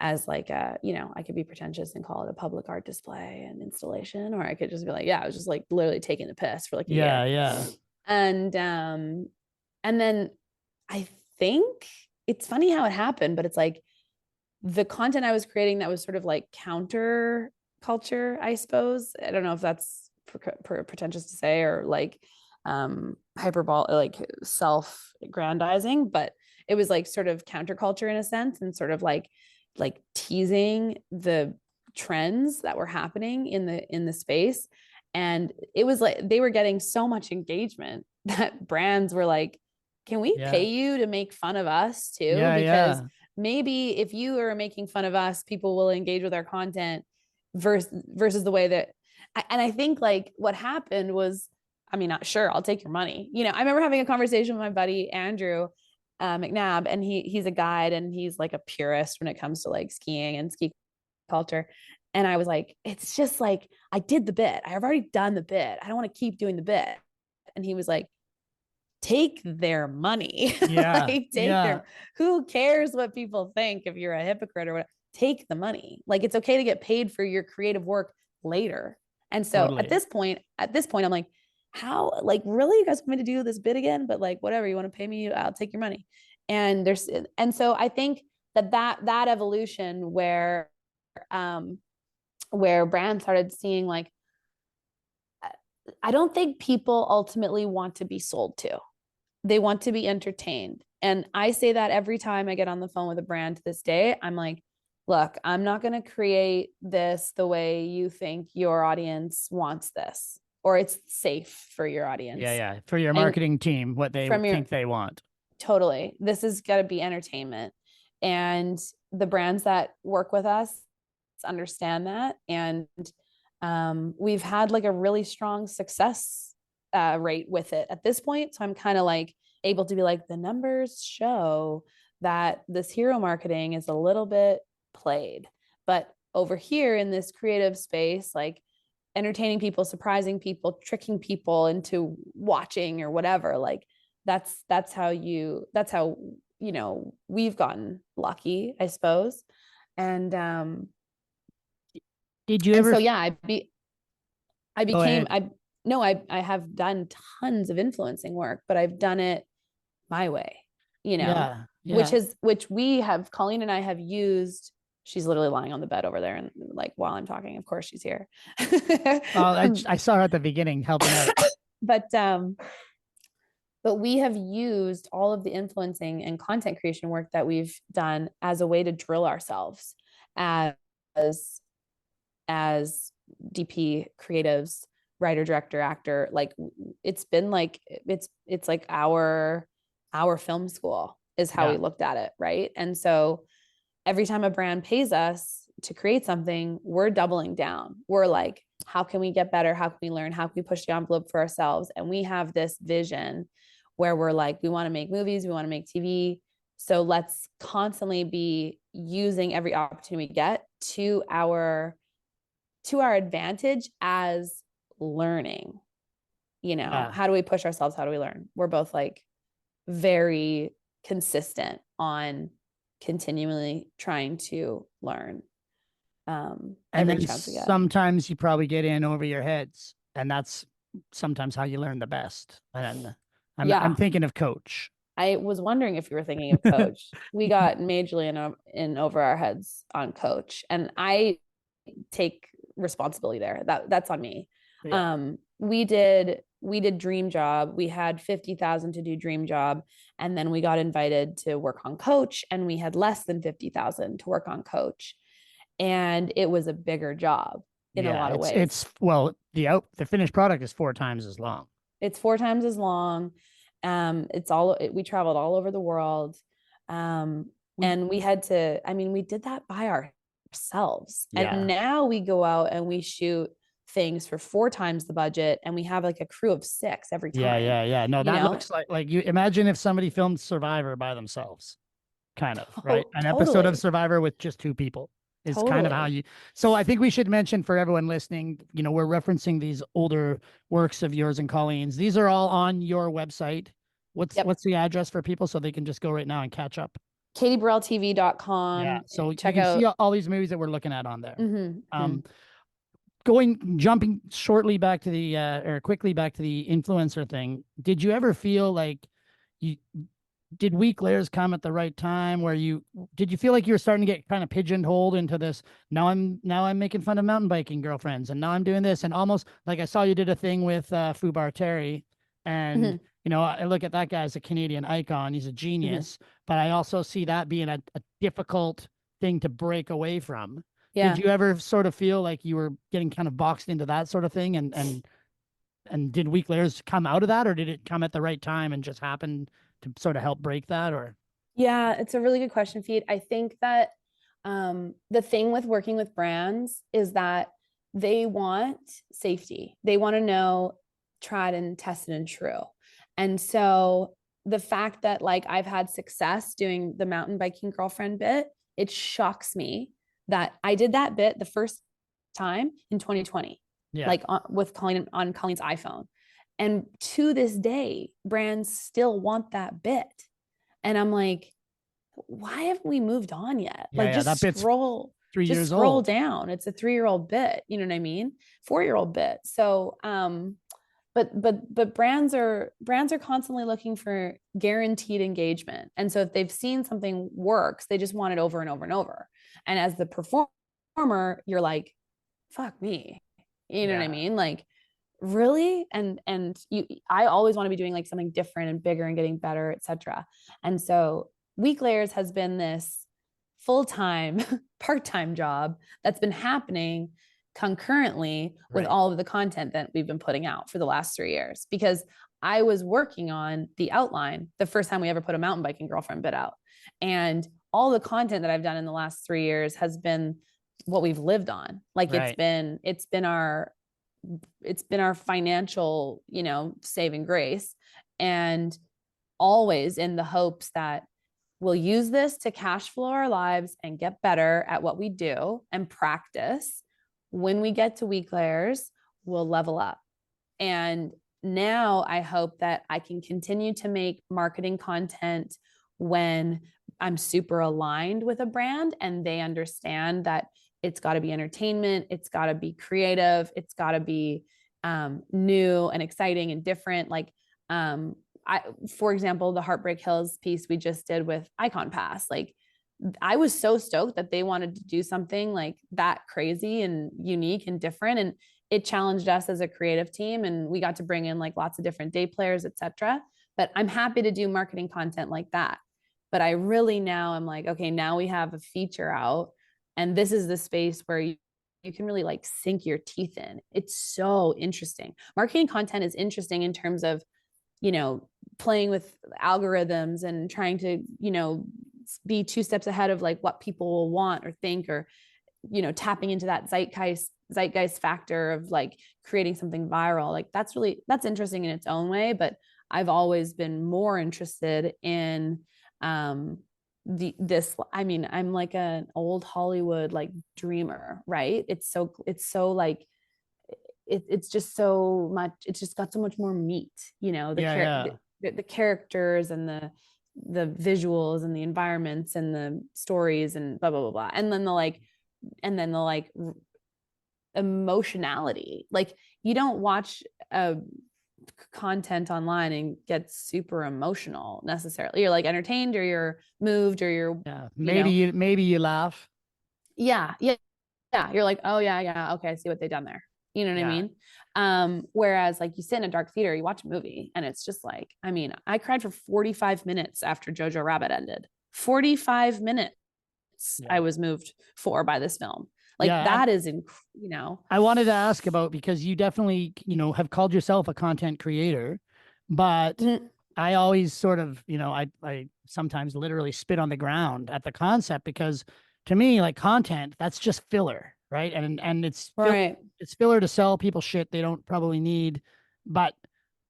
as like I could be pretentious and call it a public art display and installation, or I could just be like, yeah, I was just like literally taking the piss for like a Yeah, year. yeah. And then I think it's funny how it happened, but it's like the content I was creating that was sort of like counter culture, I suppose. I don't know if that's pretentious to say or like hyperbole, like self-aggrandizing, but it was like sort of counterculture in a sense, and sort of like teasing the trends that were happening in the space. And it was like they were getting so much engagement that brands were like, can we Yeah. pay you to make fun of us too? Yeah, Because yeah. maybe if you are making fun of us, people will engage with our content versus the way that. And I think like what happened was, I mean, not sure, I'll take your money. You know, I remember having a conversation with my buddy Andrew McNabb, and he's a guide and he's like a purist when it comes to like skiing and ski culture. And I was like, it's just like, I did the bit. I've already done the bit. I don't want to keep doing the bit. And he was like, take their money. Yeah. Like, Yeah. who cares what people think if you're a hypocrite or what? Take the money. Like, it's okay to get paid for your creative work later. And so Totally. at this point, I'm like, how, like, really, you guys want me to do this bit again? But like, whatever, you want to pay me, I'll take your money. And so I think that evolution where brands started seeing like, I don't think people ultimately want to be sold to. They want to be entertained. And I say that every time I get on the phone with a brand to this day. I'm like, look, I'm not going to create this the way you think your audience wants this, or it's safe for your audience. Yeah, yeah. For your And marketing team, what they think they want. Totally. This is got to be entertainment. And the brands that work with us understand that. And we've had like a really strong success rate with it at this point. So I'm kind of like able to be like, the numbers show that this hero marketing is a little bit played. But over here in this creative space, like entertaining people, surprising people, tricking people into watching or whatever, like that's how you know, we've gotten lucky, I suppose. And did you ever? So yeah, I have done tons of influencing work, but I've done it my way, you know, yeah. which we have, Colleen and I have used. She's literally lying on the bed over there, and like while I'm talking, of course she's here. I saw her at the beginning helping out. But we have used all of the influencing and content creation work that we've done as a way to drill ourselves as DP creatives, writer, director, actor. Like it's been like it's like our film school is how we looked at it, right? And so every time a brand pays us to create something, we're doubling down. We're like, how can we get better? How can we learn? How can we push the envelope for ourselves? And we have this vision where we're like, we want to make movies, we want to make TV. So let's constantly be using every opportunity we get to our advantage as learning. You know, how do we push ourselves? How do we learn? We're both like very consistent on continually trying to learn. And every then chance we get. Sometimes you probably get in over your heads, and that's sometimes how you learn the best. And I'm thinking of Coach. I was wondering if you were thinking of Coach. We got majorly in over our heads on Coach, and I take responsibility there. That's on me. Yeah. We did Dream Job. We had 50,000 to do Dream Job, and then we got invited to work on Coach, and we had less than 50,000 to work on Coach, and it was a bigger job in a Yeah, lot of ways. it's well, the finished product is 4 times as long. It's 4 times as long. We traveled all over the world. And we had to, I mean, we did that by ourselves. And Yeah. now we go out and we shoot things for 4 times the budget, and we have like a crew of 6 every Yeah, time, yeah, yeah. No, you that know? looks like you imagine if somebody filmed Survivor by themselves, kind of, right? Oh, An episode of totally. Survivor with just 2 people is kind of how Totally. you. So I think we should mention for everyone listening, we're referencing these older works of yours and Colleen's. These are all on your website. What's Yep. the address for people so they can just go right now and catch up? KatieBurrellTV.com. Yeah. So you Check can see out. all these movies that we're looking at on there. Mm-hmm. Jumping shortly back to the or quickly back to the influencer thing, did you ever feel like you did weak layers come at the right time where did you feel like you were starting to get kind of pigeonholed into this? Now I'm making fun of mountain biking girlfriends, and now I'm doing this, and almost like I saw you did a thing with Fubar Terry, and Mm-hmm. I look at that guy as a Canadian icon. He's a Mm-hmm. genius, but I also see that being a difficult thing to break away from. Did Yeah. you ever sort of feel like you were getting kind of boxed into that sort of thing? And did weak layers come out of that, or did it come at the right time and just happen to sort of help break that? Or Yeah, it's a really good question, Feet. I think that the thing with working with brands is that they want safety. They want to know tried and tested and true. And so the fact that like I've had success doing the mountain biking girlfriend bit, it shocks me that I did that bit the first time in 2020, yeah, like with Colleen on Colleen's iPhone. And to this day, brands still want that bit. And I'm like, why haven't we moved on yet? yeah, Like yeah. That bit's three just years scroll old. down. It's a 3-year-old bit, you know what I mean? 4-year-old bit. So but brands are constantly looking for guaranteed engagement. And so if they've seen something works, they just want it over and over and over. And as the performer, you're like, fuck me. You know what I Yeah, mean? Like, really? And I always want to be doing like something different and bigger and getting better, etc. And so Week Layers has been this full-time part-time job that's been happening concurrently with right. all of the content that we've been putting out for the last 3 years, because I was working on the outline the first time we ever put a mountain biking girlfriend bit out, and all the content that I've done in the last 3 years has been what we've lived on. Like Right. it's been our financial, saving grace, and always in the hopes that we'll use this to cash flow our lives and get better at what we do and practice. When we get to Week Layers, we'll level up. And now I hope that I can continue to make marketing content when I'm super aligned with a brand and they understand that it's got to be entertainment, it's got to be creative, it's got to be new and exciting and different. Like, for example, the Heartbreak Hills piece we just did with Icon Pass, like I was so stoked that they wanted to do something like that crazy and unique and different. And it challenged us as a creative team, and we got to bring in like lots of different day players, etc. But I'm happy to do marketing content like that. But I really now I'm like, okay, now we have a feature out, and this is the space where you can really like sink your teeth in. It's so interesting. Marketing content is interesting in terms of, playing with algorithms and trying to, be 2 steps ahead of like what people will want or think, or, tapping into that zeitgeist factor of like creating something viral. Like that's interesting in its own way. But I've always been more interested in I'm like an old Hollywood like dreamer, right? It's so like it's just so much, it's just got so much more meat, Yeah, yeah. the characters and the visuals and the environments and the stories and blah blah blah blah, and then the emotionality. Like, you don't watch a content online and get super emotional necessarily. You're like entertained or you're moved or you're, maybe you laugh. Yeah. You're like, oh yeah. Okay. I see what they've done there. You know what I mean? Whereas like you sit in a dark theater, you watch a movie and it's just like, I mean, I cried for 45 minutes after Jojo Rabbit ended. 45 minutes I was moved for by this film. Like that is, I wanted to ask about, because you definitely, have called yourself a content creator, but I always sort of, I sometimes literally spit on the ground at the concept, because to me, like, content, that's just filler, right? And it's it's filler to sell people shit they don't probably need. But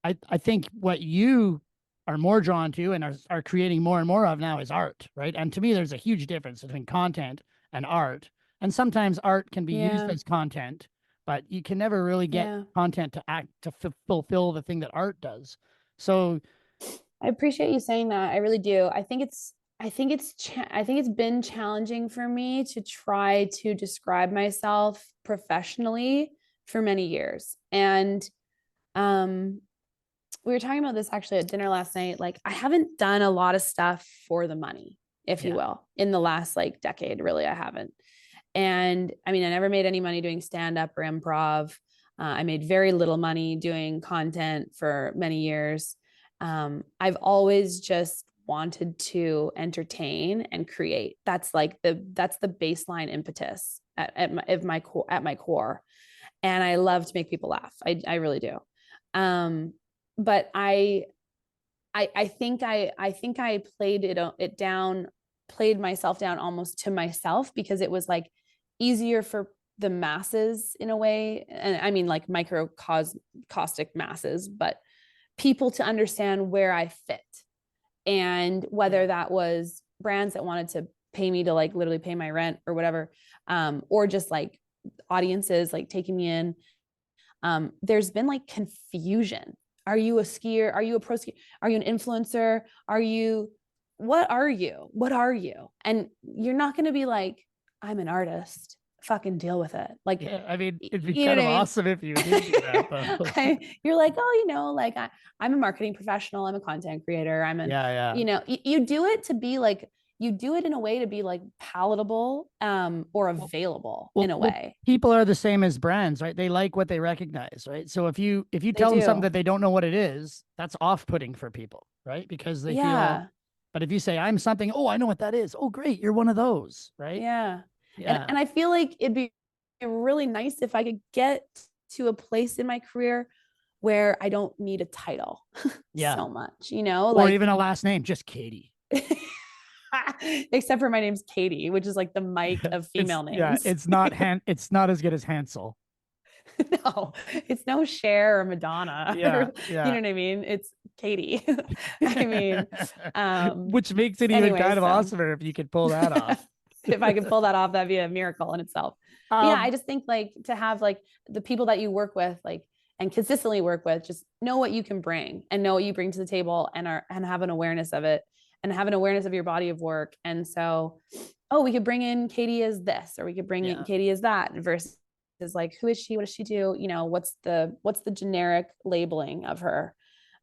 I think what you are more drawn to and are creating more and more of now is art, right? And to me, there's a huge difference between content and art. And sometimes art can be used as content, but you can never really get content to fulfill the thing that art does. So I appreciate you saying that. I really do. I think it's been challenging for me to try to describe myself professionally for many years. And we were talking about this actually at dinner last night. Like, I haven't done a lot of stuff for the money, if you will, in the last like decade. Really, I haven't. And I mean, I never made any money doing stand-up or improv. I made very little money doing content for many years. I've always just wanted to entertain and create. That's the baseline impetus at my core. And I love to make people laugh. I really do. But I think I played myself down almost to myself, because it was like easier for the masses in a way. And I mean like microcosmic masses, but people to understand where I fit. And whether that was brands that wanted to pay me to like literally pay my rent or whatever, or just like audiences like taking me in. There's been like confusion. Are you a skier? Are you a pro skier? Are you an influencer? What are you? And you're not going to be like, I'm an artist. Fucking deal with it. Like, I mean, it'd be kind of awesome if you did do that, though. You're like, oh, like I'm a marketing professional. I'm a content creator. You do it to be like, you do it in a way to be like palatable, or available in a way. People are the same as brands, right? They like what they recognize, right? So if you tell them something that they don't know what it is, that's off-putting for people, right? Because they feel. But if you say, I'm something, oh, I know what that is. Oh, great, you're one of those, right? Yeah. And I feel like it'd be really nice if I could get to a place in my career where I don't need a title so much, or even a last name, just Katie. Except for my name's Katie, which is like the Mike of female names. Yeah, it's not as good as Hansel. No, it's no Cher or Madonna. You know what I mean? It's Katie. I mean, which makes it even kind of awesomer if you could pull that off. If I could pull that off, that'd be a miracle in itself. I just think like to have like the people that you work with, like, and consistently work with, just know what you can bring and know what you bring to the table, and have an awareness of it, and have an awareness of your body of work. And so, we could bring in Katie as this, or we could bring in Katie as that, versus like, who is she? What does she do? What's the generic labeling of her?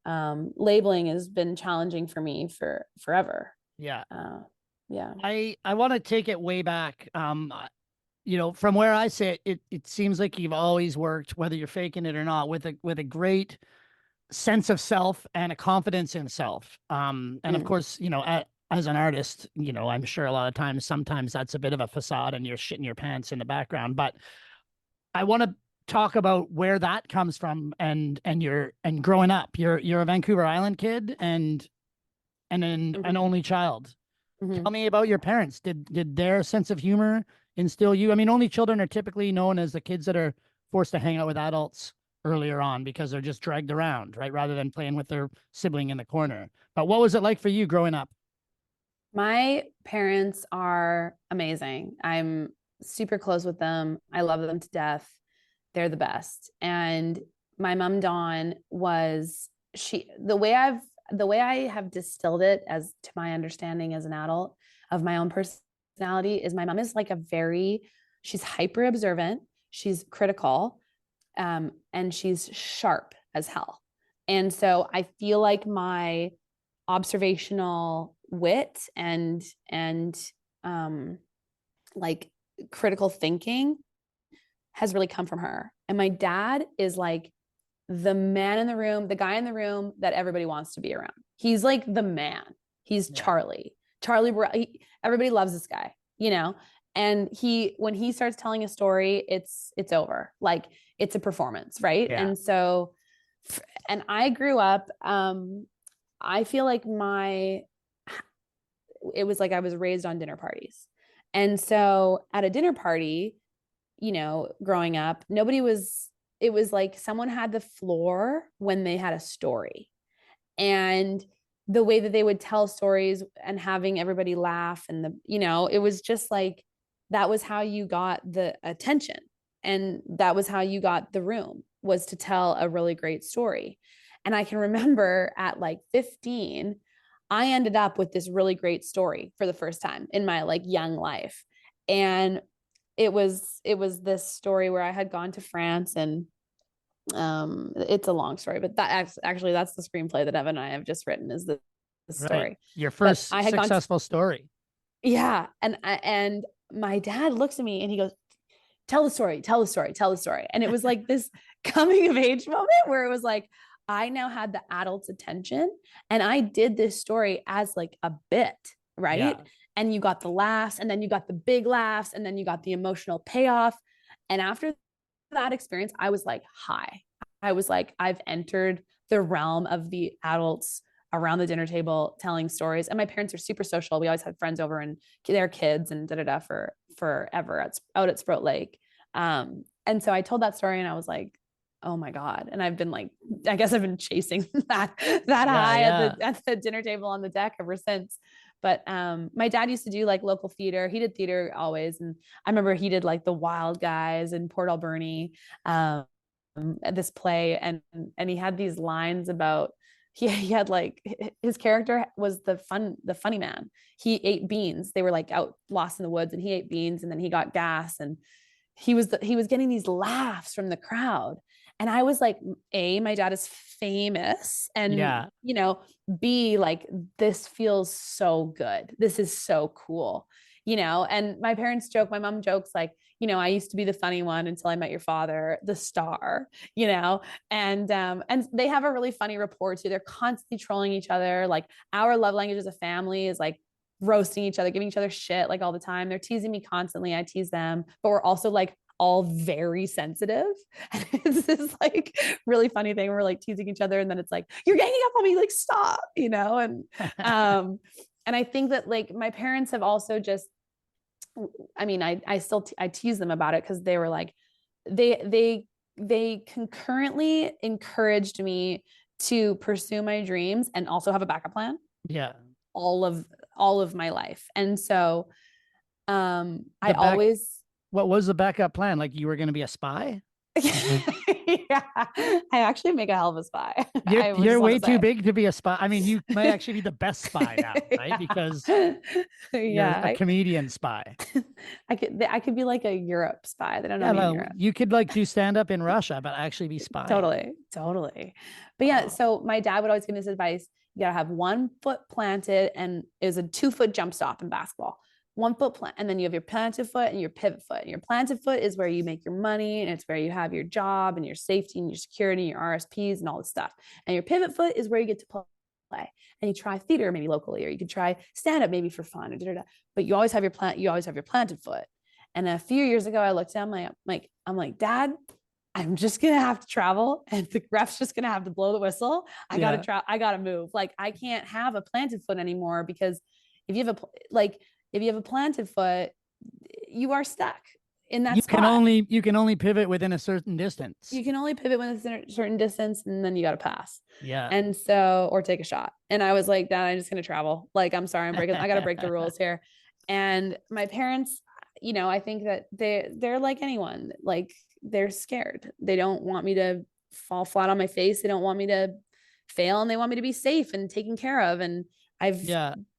Labeling has been challenging for me for forever. I want to take it way back. From where I sit, it seems like you've always worked, whether you're faking it or not, with a great sense of self and a confidence in self. And of course, as an artist, I'm sure a lot of times, sometimes that's a bit of a facade and you're shitting your pants in the background. But I want to talk about where that comes from and growing up. You're a Vancouver Island kid and an only child. Tell me about your parents. Did their sense of humor instill you? I mean, only children are typically known as the kids that are forced to hang out with adults earlier on because they're just dragged around, right? Rather than playing with their sibling in the corner. But what was it like for you growing up? My parents are amazing. I'm super close with them. I love them to death. They're the best. And my mom, Dawn, the way I have distilled it as to my understanding as an adult of my own personality is my mom is like she's hyper observant. She's critical. And she's sharp as hell. And so I feel like my observational wit and like critical thinking has really come from her. And my dad is like the man in the room, the guy in the room that everybody wants to be around. He's like the man. He's Charlie. Charlie Burrell. Everybody loves this guy, you know? And when he starts telling a story, it's over. Like it's a performance, right? Yeah. And so, and I grew up, I feel like it was like I was raised on dinner parties. And so at a dinner party, you know, growing up, it was like someone had the floor when they had a story. And the way that they would tell stories and having everybody laugh you know, it was just like, that was how you got the attention. And that was how you got the room, was to tell a really great story. And I can remember at like 15, I ended up with this really great story for the first time in my like young life. And it was this story where I had gone to France, and it's a long story, but actually that's the screenplay that Evan and I have just written, is the story. Right. Your first successful story. Yeah. And my dad looks at me and he goes, tell the story. And it was like this coming of age moment where it was like, I now had the adult's attention, and I did this story as like a bit, right? Yeah. And you got the laughs, and then you got the big laughs, and then you got the emotional payoff. And after that experience, I was like, I was like, I've entered the realm of the adults around the dinner table telling stories. And my parents are super social. We always had friends over and their kids and for forever out at Sprout Lake. And so I told that story, and I was like, oh my God. And I've been like, I guess I've been chasing that high at the dinner table on the deck ever since. But my dad used to do like local theater. He did theater always. And I remember he did like The Wild Guys in Port Alberni, this play. And he had these lines about, he had like, his character was the funny man. He ate beans. They were like out lost in the woods, and he ate beans, and then he got gas, and he was getting these laughs from the crowd. And I was like, A, my dad is famous, and you know, B, like, this feels so good. This is so cool, you know? And my parents joke, my mom jokes like, you know, I used to be the funny one until I met your father, the star, you know? And they have a really funny rapport too. They're constantly trolling each other. Like, our love language as a family is like roasting each other, giving each other shit like all the time. They're teasing me constantly. I tease them, but we're also like all very sensitive. And it's this like really funny thing. We're like teasing each other, and then it's like, you're ganging up on me, like, stop, you know? And and I think that like my parents have also just, I mean, I still I tease them about it, because they were like, they concurrently encouraged me to pursue my dreams and also have a backup plan. Yeah. All of my life. And so what was the backup plan? Like, you were going to be a spy? Yeah, I actually make a hell of a spy. You're way too big to be a spy. I mean, you might actually be the best spy now, right? Because you're a comedian spy. I could be like a Europe spy. They don't know me in Europe. You could like do stand up in Russia, but actually be spying. Totally. But yeah, so my dad would always give me this advice: you gotta have 1 foot planted, and it was a 2-foot jump stop in basketball. 1 foot plant, and then you have your planted foot and your pivot foot. And your planted foot is where you make your money, and it's where you have your job and your safety and your security and your RSPs and all this stuff. And your pivot foot is where you get to play, and you try theater maybe locally, or you could try stand up maybe for fun, but you always have your planted foot. And a few years ago, I looked at him, I'm like, Dad, I'm just going to have to travel, and the ref's just going to have to blow the whistle. I got to move. Like, I can't have a planted foot anymore, because if you have a planted foot, you are stuck in that spot. You can only pivot within a certain distance. You can only pivot within a certain distance, and then you got to pass. Yeah. And so, or take a shot. And I was like, Dad, I'm just going to travel. Like, I'm sorry, I got to break the rules here. And my parents, you know, I think that they're like anyone, like, they're scared. They don't want me to fall flat on my face. They don't want me to fail, and they want me to be safe and taken care of. And I've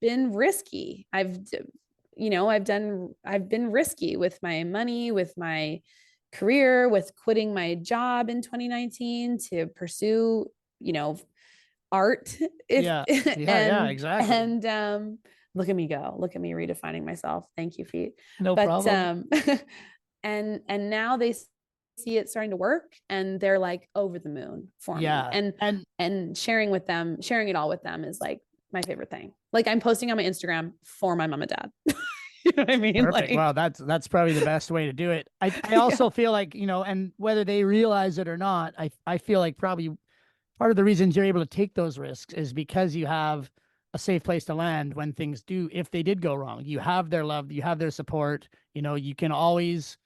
been risky. I've been risky with my money, with my career, with quitting my job in 2019 to pursue, art. Yeah. Yeah, exactly. And look at me go. Look at me redefining myself. Thank you, Feet. No But problem. and now they see it starting to work, and they're like over the moon for me. Yeah. And sharing it all with them is like my favorite thing. Like, I'm posting on my Instagram for my mom and dad. You know what I mean? Perfect. Like, Wow, that's probably the best way to do it. I yeah. also feel like, and whether they realize it or not, I feel like probably part of the reasons you're able to take those risks is because you have a safe place to land when things do, if they did go wrong. You have their love, you have their support, you can always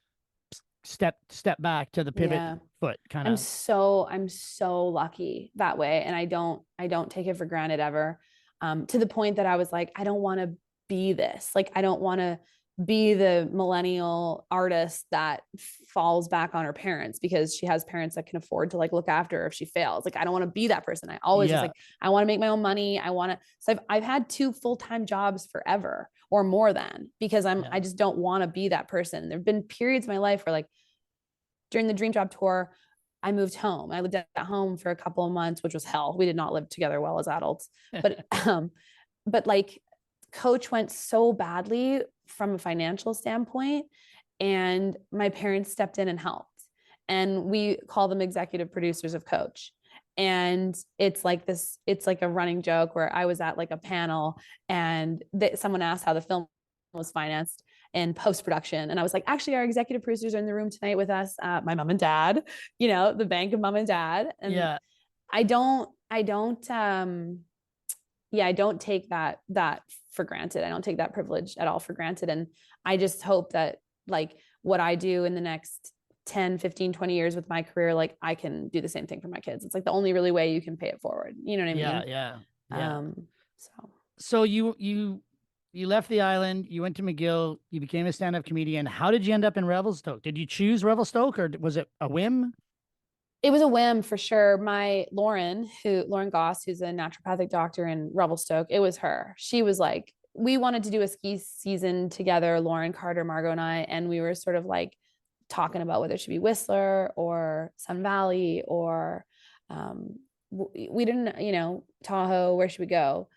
step back to the pivot Yeah. foot kind I'm of. so lucky that way. And I don't take it for granted ever. To the point that I was like, I don't want to be this. Like, I don't want to be the millennial artist that falls back on her parents because she has parents that can afford to like look after her if she fails. Like, I don't want to be that person. I always just Yeah. like, I want to make my own money. So I've had 2 full-time jobs forever or more than, because I just don't want to be that person. There've been periods in my life where, like, during the Dream Job tour, I moved home. I lived at home for a couple of months, which was hell. We did not live together well as adults. But but like, Coach went so badly from a financial standpoint, and my parents stepped in and helped. And we call them executive producers of Coach. And it's like a running joke where I was at like a panel, and someone asked how the film was financed in post-production. And I was like, actually, our executive producers are in the room tonight with us, my mom and dad, the bank of mom and dad. And Yeah. I don't I don't take that for granted. I don't take that privilege at all for granted. And I just hope that, like, what I do in the next 10, 15, 20 years with my career, like, I can do the same thing for my kids. It's like the only really way you can pay it forward. You know what I mean? Yeah. So So you left the island, you went to McGill, you became a stand-up comedian. How did you end up in Revelstoke? Did you choose Revelstoke, or was it a whim? it was a whim for sure. Lauren Goss, who's a naturopathic doctor in Revelstoke, it was her. She was like, we wanted to do a ski season together, Lauren, Carter, Margot, and I, and we were sort of like talking about whether it should be Whistler or Sun Valley or we didn't, Tahoe, where should we go?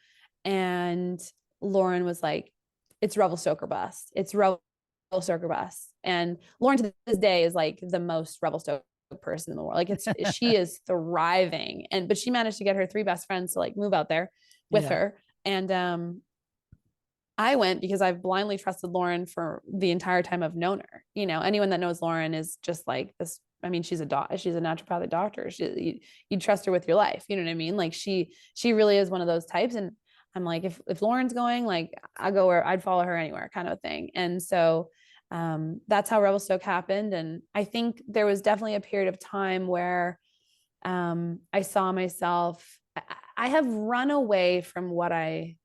And Lauren was like, it's Revelstoke or bust. It's Revelstoke or bust. And Lauren to this day is like the most Revelstoke person in the world. Like, she is thriving. But she managed to get her 3 best friends to like move out there with her. And I went because I've blindly trusted Lauren for the entire time I've known her. Anyone that knows Lauren is just like this. I mean, she's a naturopathic doctor. You trust her with your life. You know what I mean? Like, she really is one of those types. And I'm like, if Lauren's going, like, I'll go where I'd follow her anywhere, kind of a thing. And so that's how Revelstoke happened. And I think there was definitely a period of time where I saw myself. I have run away from what I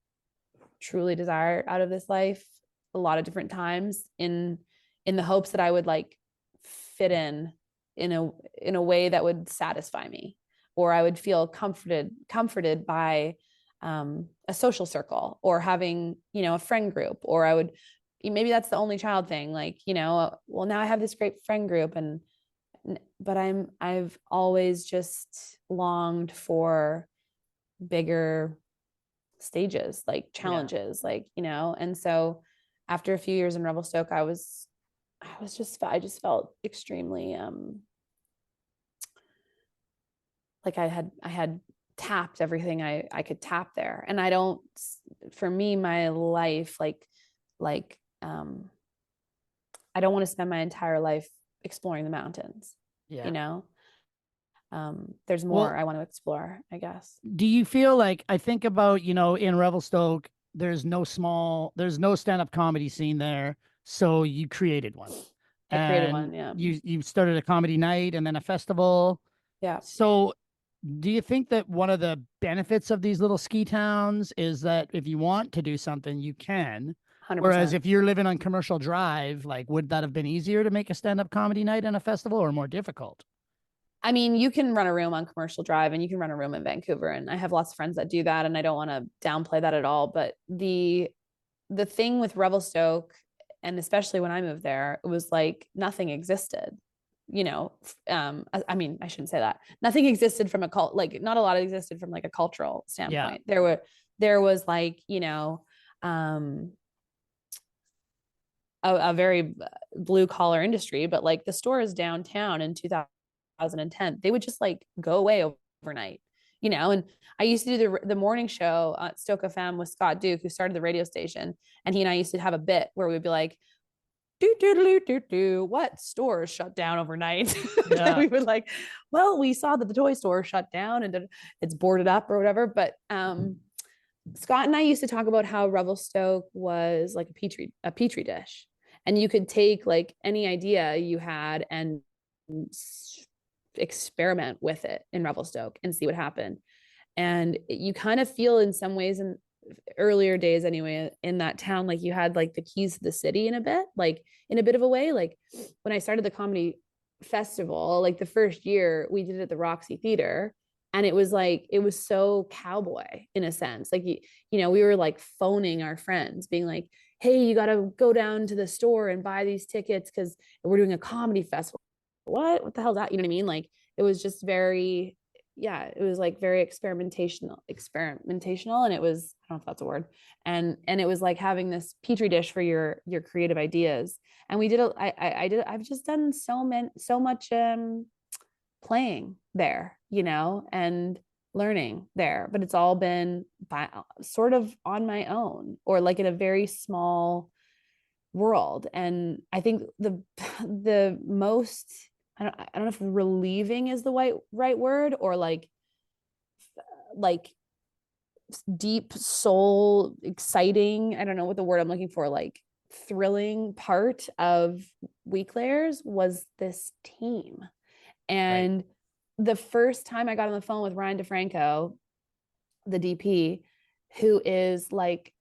truly desire out of this life a lot of different times in the hopes that I would like fit in a way that would satisfy me, or I would feel comforted by a social circle, or having, a friend group, or I would, maybe that's the only child thing, like, well, now I have this great friend group, but I've always just longed for bigger stages, like challenges, like, and so after a few years in Revelstoke, I just felt extremely like I had tapped everything I could tap there. And for me, my life, I don't want to spend my entire life exploring the mountains. There's more I want to explore, I guess. Do you feel like, I think about, in Revelstoke, there's no stand-up comedy scene there. So you created one. I created one, yeah. You started a comedy night and then a festival. Yeah. So do you think that one of the benefits of these little ski towns is that if you want to do something, you can? 100%. Whereas if you're living on Commercial Drive, like, would that have been easier to make a stand-up comedy night and a festival, or more difficult? I mean, you can run a room on Commercial Drive and you can run a room in Vancouver. And I have lots of friends that do that. And I don't want to downplay that at all. But the thing with Revelstoke, and especially when I moved there, it was like nothing existed. I mean, I shouldn't say that. Nothing existed from not a lot existed from like a cultural standpoint. There was like, a very blue collar industry, but like the stores downtown in 2010, they would just like go away overnight, and I used to do the morning show at Stoke FM with Scott Duke, who started the radio station. And he and I used to have a bit where we'd be like, what stores shut down overnight? Yeah. We would like, well, we saw that the toy store shut down and it's boarded up or whatever. But Scott and I used to talk about how Revelstoke was like a petri dish, and you could take like any idea you had and experiment with it in Revelstoke and see what happened. And you kind of feel in some ways, in earlier days anyway, in that town, like you had like the keys to the city in a bit of a way. Like when I started the comedy festival, like the first year we did it at the Roxy Theater, and it was so cowboy in a sense. Like, we were like phoning our friends being like, hey, you got to go down to the store and buy these tickets because we're doing a comedy festival. What the hell is that? You know what I mean? Like it was just very, it was like very experimental. And it was, I don't know if that's a word. And it was like having this petri dish for your creative ideas. And I've just done so much playing there, and learning there, but it's all been sort of on my own, or like in a very small world. And I think the most, I don't know if relieving is the right word, or like deep soul exciting, I don't know what the word I'm looking for, like thrilling part of Weeklayers was this team. And the first time I got on the phone with Ryan DeFranco, the DP, who is like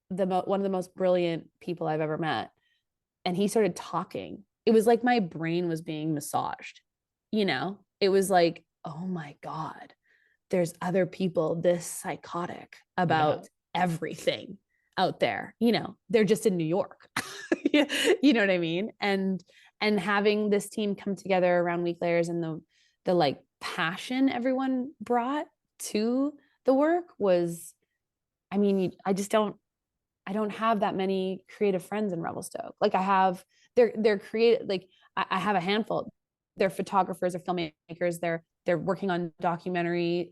one of the most brilliant people I've ever met, and he started talking, it was like my brain was being massaged. It was like, oh my God, there's other people this psychotic about everything out there. They're just in New York. You know what I mean? And having this team come together around Weeklayers, and the like passion everyone brought to the work was, I mean, I don't have that many creative friends in Revelstoke. Like I have, they're creative. Like I have a handful. They're photographers or filmmakers. They're working on documentary,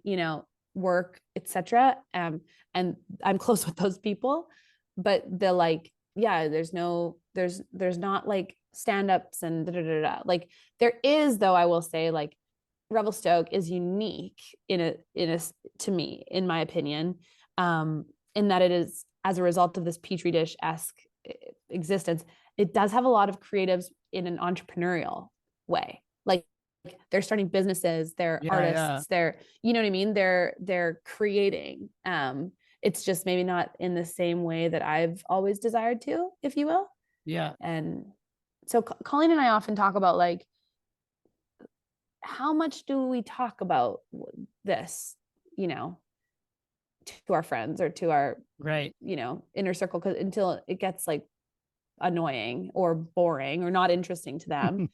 work, etc. And I'm close with those people, but there's not like stand-ups and like there is, though, I will say, like Revelstoke is unique to me, in my opinion, in that it is, as a result of this petri dish-esque existence, it does have a lot of creatives in an entrepreneurial way. Like they're starting businesses, they're artists, they're, you know what I mean? They're creating. It's just maybe not in the same way that I've always desired to, if you will. Yeah. And so Colleen and I often talk about like, how much do we talk about this, to our friends or to our inner circle, because until it gets like annoying or boring or not interesting to them.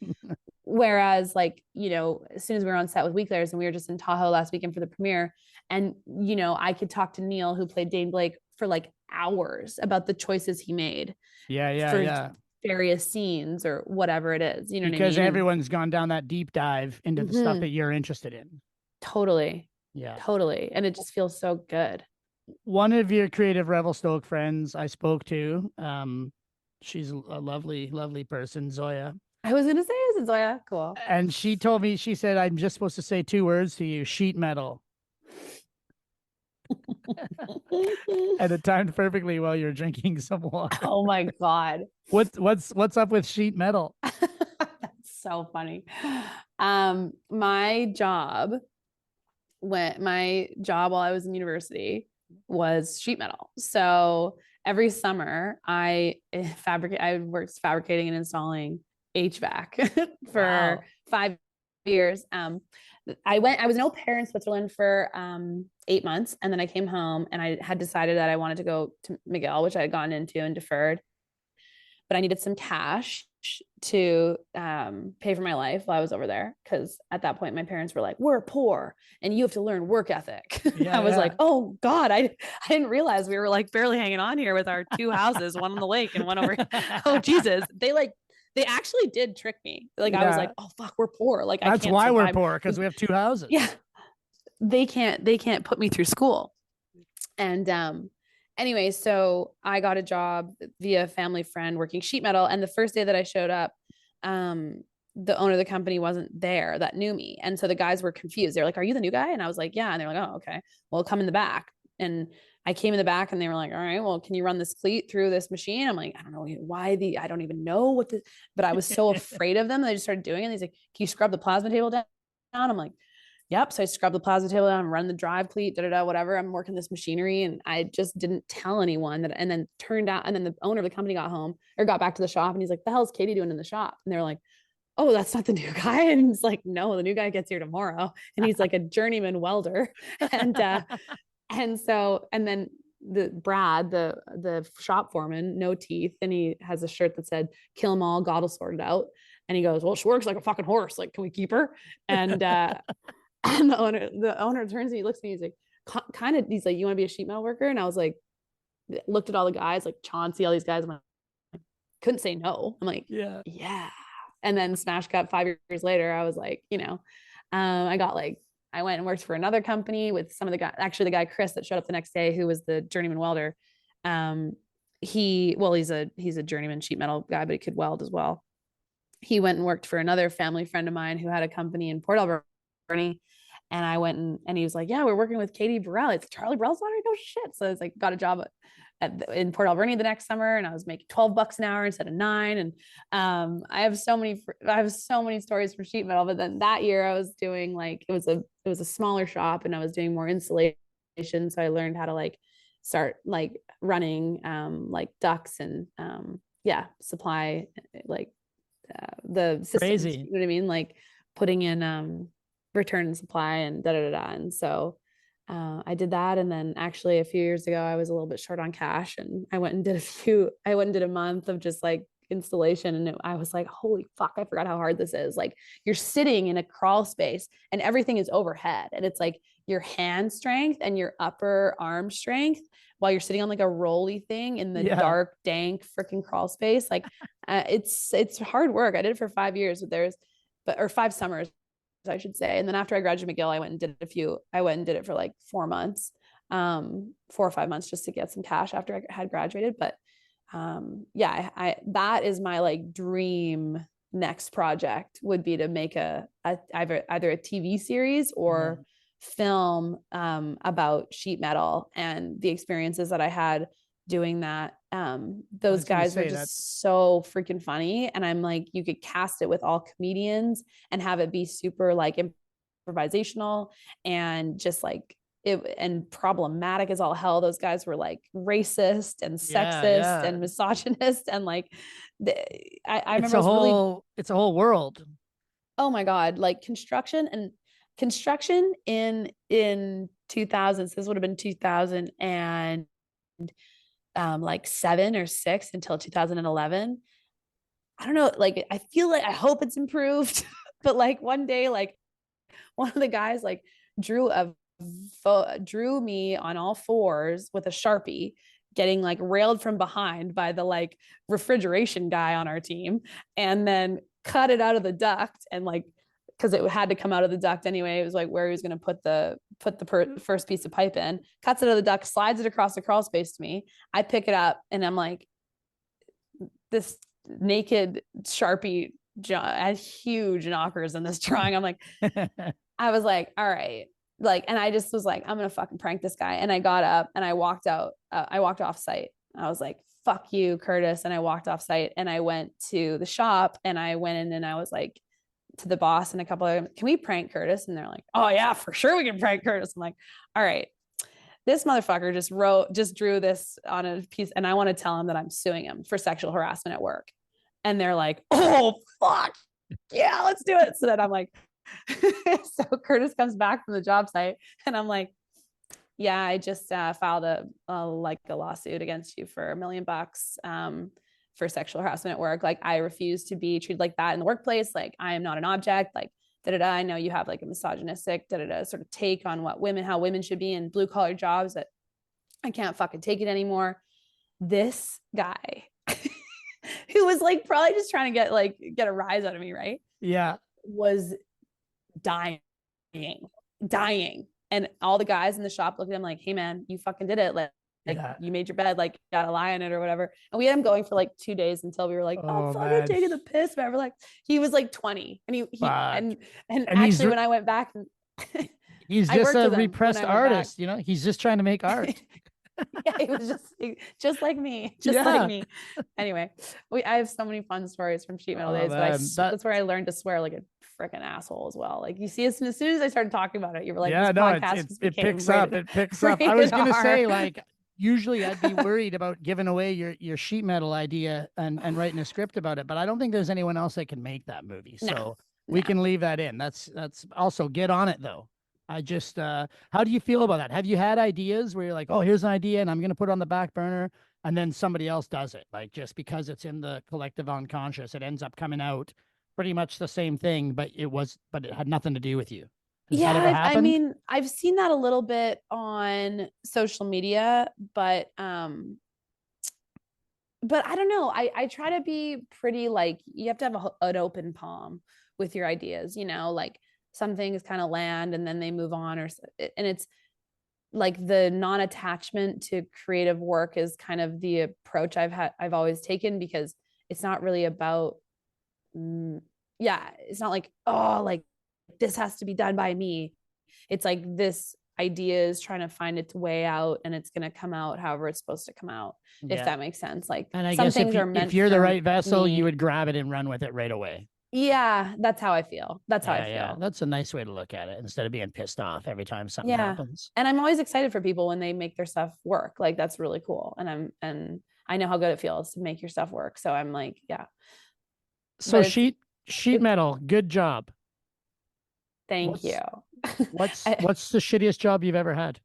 Whereas like, as soon as we were on set with Weeklayers, and we were just in Tahoe last weekend for the premiere, and I could talk to Neil, who played Dane Blake, for like hours about the choices he made for various scenes or whatever it is, because what I mean? Everyone's gone down that deep dive into the stuff that you're interested in. Totally. And it just feels so good. One of your creative Revelstoke friends I spoke to, she's a lovely, lovely person, Zoya. I was going to say, is it Zoya? Cool. And she told me, she said, I'm just supposed to say 2 words to you: sheet metal. And it timed perfectly while you're drinking some water. Oh my God. What's up with sheet metal? That's so funny. My job while I was in university was sheet metal. So every summer I worked fabricating and installing HVAC for 5 years. I was an au pair in Switzerland for 8 months, and then I came home, and I had decided that I wanted to go to McGill, which I had gone into and deferred, but I needed some cash. to pay for my life while I was over there. Cause at that point, my parents were like, we're poor and you have to learn work ethic. Yeah, I was yeah. like, oh God, I didn't realize we were like barely hanging on here with our 2 houses, one on the lake and one over. Oh Jesus. They actually did trick me. Like I was Yeah. like, oh fuck, we're poor. Like I That's can't why we're survive. poor, because we have 2 houses. Yeah. They can't put me through school. And anyway, so I got a job via a family friend working sheet metal. And the first day that I showed up, the owner of the company wasn't there that knew me. And so the guys were confused. They're like, are you the new guy? And I was like, yeah. And they're like, oh, okay. Well, come in the back. And I came in the back and they were like, all right, well, can you run this cleat through this machine? I'm like, I don't know why I don't even know what the, but I was so afraid of them. They just started doing it. And he's like, can you scrub the plasma table down? I'm like, yep. So I scrubbed the plasma table down, run the drive cleat, whatever. I'm working this machinery. And I just didn't tell anyone that. And then turned out, and then the owner of the company got home or got back to the shop and he's like, the hell's Katie doing in the shop? And they're like, oh, that's not the new guy. And he's like, no, the new guy gets here tomorrow. And he's like a journeyman welder. And so, and then Brad, the shop foreman, no teeth. And he has a shirt that said, kill them all, God will sort it out. And he goes, well, she works like a fucking horse. Like, can we keep her? And, and the owner turns and he looks at me, he's like, he's like, you want to be a sheet metal worker? And I was like, looked at all the guys, like Chauncey, all these guys. I'm like, couldn't say no. I'm like, yeah. And then smash cut 5 years later, I was like, I went and worked for another company with some of the guys, actually the guy, Chris, that showed up the next day, who was the journeyman welder. He's a journeyman sheet metal guy, but he could weld as well. He went and worked for another family friend of mine who had a company in Port Alberni. And I went and he was like, yeah, we're working with Katie Burrell. It's Charlie Burrell's daughter. No shit. So I was like, got a job in Port Alberni the next summer, and I was making $12 an hour instead of $9. And I have so many stories from sheet metal. But then that year I was doing like, it was a smaller shop and I was doing more installation. So I learned how to like start like running like ducts and supply like the systems. Crazy. You know what I mean? Like putting in return and supply and And so I did that. And then actually a few years ago, I was a little bit short on cash and I went and did a month of just like installation. And I was like, holy fuck, I forgot how hard this is. Like you're sitting in a crawl space and everything is overhead. And it's like your hand strength and your upper arm strength while you're sitting on like a rolly thing in the dark, dank freaking crawl space. Like it's hard work. I did it for 5 years, or 5 summers, I should say. And then after I graduated McGill, I went and did it for like 4 months, 4 or 5 months just to get some cash after I had graduated. But that is my like dream next project would be to make either a TV series or film about sheet metal and the experiences that I had doing that. Those guys were just so freaking funny. And I'm like, you could cast it with all comedians and have it be super like improvisational and just like it and problematic as all hell. Those guys were like racist and sexist and misogynist. And like, I remember it's a whole world. Oh my God. Like construction in 2000s, this would have been 2000 and like 7 or 6 until 2011. I don't know. Like, I feel like, I hope it's improved, but like one day, like one of the guys like drew me on all fours with a Sharpie, getting like railed from behind by the like refrigeration guy on our team, and then cut it out of the duct and like, because it had to come out of the duct anyway. It was like where he was going to put the first piece of pipe in, cuts it out of the duct, slides it across the crawl space to me. I pick it up and I'm like, this naked Sharpie had huge knockers in this drawing. I'm like, I was like, all right. Like, and I just was like, I'm going to fucking prank this guy. And I got up and I walked out. I walked off site. I was like, fuck you, Curtis. And I walked off site and I went to the shop and I went in and I was like, to the boss and a couple of them, can we prank Curtis? And they're like, oh yeah, for sure we can prank Curtis. I'm like, all right, this motherfucker just drew this on a piece and I want to tell him that I'm suing him for sexual harassment at work. And they're like, oh fuck yeah, let's do it. So then I'm like, so Curtis comes back from the job site and I'm like, yeah, I just filed a lawsuit against you for $1 million for sexual harassment at work. Like, I refuse to be treated like that in the workplace. Like, I am not an object. Like, I know you have like a misogynistic sort of take on how women should be in blue collar jobs, that I can't fucking take it anymore. This guy who was like probably just trying to get a rise out of me, right? Yeah. Was dying. And all the guys in the shop looked at him like, hey man, you fucking did it. Like you made your bed, like, you gotta lie on it or whatever. And we had him going for like 2 days until we were like, oh fucking taking the piss, man. We're like, he was like 20, and and actually when I went back, he's just a repressed artist, you know, he's just trying to make art. Yeah, he was just like me, like me. Anyway, I have so many fun stories from sheet metal days, but that's where I learned to swear like a freaking asshole as well. Like, you see, as soon as I started talking about it, you were like, yeah, no, it picks up. It picks up. I was gonna say, like, usually I'd be worried about giving away your sheet metal idea and writing a script about it, but I don't think there's anyone else that can make that movie, so we can leave that in. That's also, get on it though. I just, how do you feel about that? Have you had ideas where you're like, oh, here's an idea and I'm going to put it on the back burner, and then somebody else does it? Like, just because it's in the collective unconscious, it ends up coming out pretty much the same thing, but it had nothing to do with you. Has that ever happened? I mean, I've seen that a little bit on social media, but I don't know. I try to be pretty, like, you have to have an open palm with your ideas, you know, like, some things kind of land and then they move on, and it's like the non-attachment to creative work is kind of the approach I've always taken, because it's not really about, it's not like, oh, like, this has to be done by me. It's like, this idea is trying to find its way out, and it's going to come out however it's supposed to come out, if that makes sense. Like, and I guess if you're the right vessel, you would grab it and run with it right away. Yeah, that's how I feel. That's how I feel. Yeah, that's a nice way to look at it, instead of being pissed off every time something happens. And I'm always excited for people when they make their stuff work. Like, that's really cool. And I know how good it feels to make your stuff work. So I'm like, yeah. So sheet metal, good job. Thank you. What's the shittiest job you've ever had?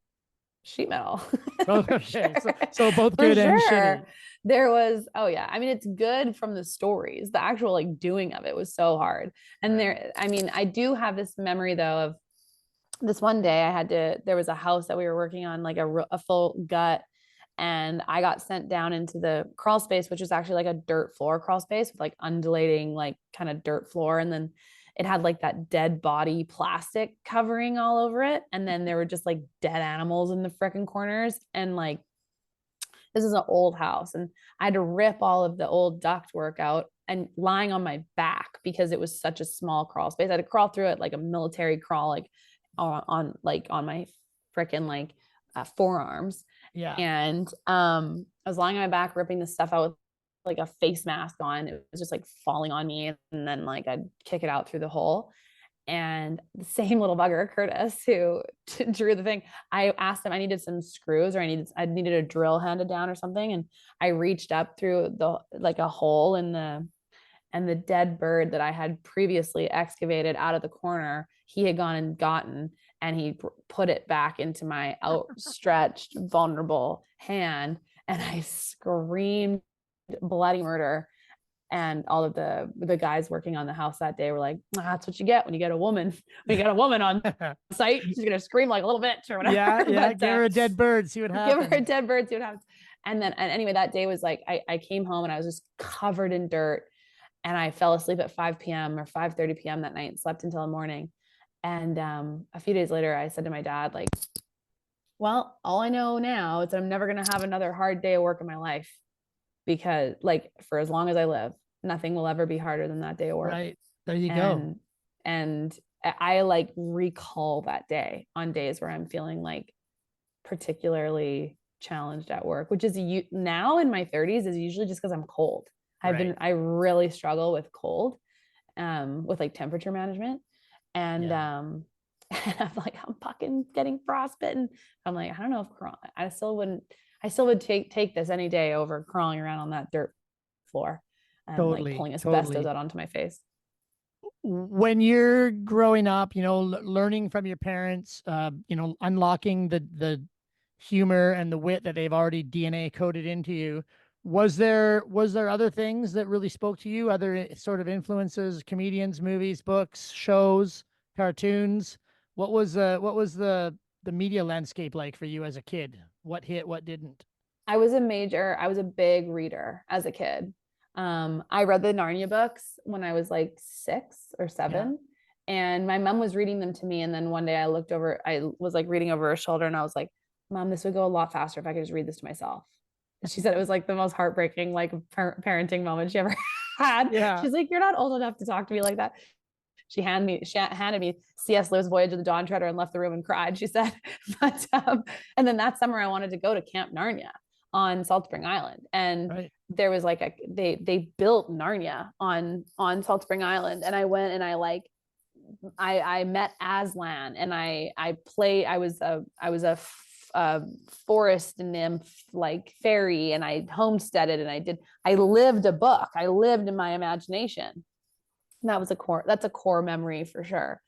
Sheet metal. Okay. So both good and shitty. There was, I mean, it's good from the stories. The actual like doing of it was so hard. And I do have this memory though of this one day there was a house that we were working on, like a full gut. And I got sent down into the crawl space, which was actually like a dirt floor crawl space with like undulating, like kind of dirt floor. And then it had like that dead body plastic covering all over it. And then there were just like dead animals in the frickin' corners. And like, this is an old house, and I had to rip all of the old duct work out, and lying on my back because it was such a small crawl space. I had to crawl through it like a military crawl, like on my frickin' like forearms. Yeah. And I was lying on my back, ripping the stuff out with like a face mask on. It was just like falling on me, and then like I'd kick it out through the hole. And the same little bugger, Curtis, who drew the thing, I asked him, I needed some screws, or I needed a drill handed down or something. And I reached up through a hole in and the dead bird that I had previously excavated out of the corner, he had gone and gotten, and he put it back into my outstretched, vulnerable hand. And I screamed bloody murder. And all of the guys working on the house that day were like, that's what you get when you get a woman. When you get a woman on site, she's going to scream like a little bitch or whatever. Yeah. Give her a dead bird, see what happens. Give her a dead bird, see what happens. And anyway, that day was like, I came home and I was just covered in dirt, and I fell asleep at 5 p.m. or 5:30 p.m. that night and slept until the morning. And a few days later, I said to my dad, like, well, all I know now is that I'm never going to have another hard day of work in my life, because like, for as long as I live, nothing will ever be harder than that day of work. Right. There you go. And I like recall that day on days where I'm feeling like particularly challenged at work, which is now in my 30s is usually just because I'm cold. I really struggle with cold, with like temperature management. And I'm like, I'm fucking getting frostbitten. I'm like, I don't know if I still would take this any day over crawling around on that dirt floor. And like pulling asbestos out onto my face. When you're growing up, learning from your parents, unlocking the humor and the wit that they've already DNA coded into you, Was there other things that really spoke to you? Other sort of influences, comedians, movies, books, shows, cartoons? What was the media landscape like for you as a kid? What hit, what didn't? I was a big reader as a kid. I read the Narnia books when I was like 6 or 7. Yeah. And my mom was reading them to me. And then one day I was like reading over her shoulder and I was like, Mom, this would go a lot faster if I could just read this to myself. And she said it was like the most heartbreaking, like parenting moment she ever had. Yeah. She's like, you're not old enough to talk to me like that. She handed me C.S. Lewis' Voyage of the Dawn Treader and left the room and cried, she said. But and then that summer I wanted to go to Camp Narnia on Salt Spring Island. And Right. there was like they built Narnia on Salt Spring Island. And I went and I met Aslan and I was a forest nymph like fairy and I homesteaded and I lived a book. I lived in my imagination. That's a core memory for sure.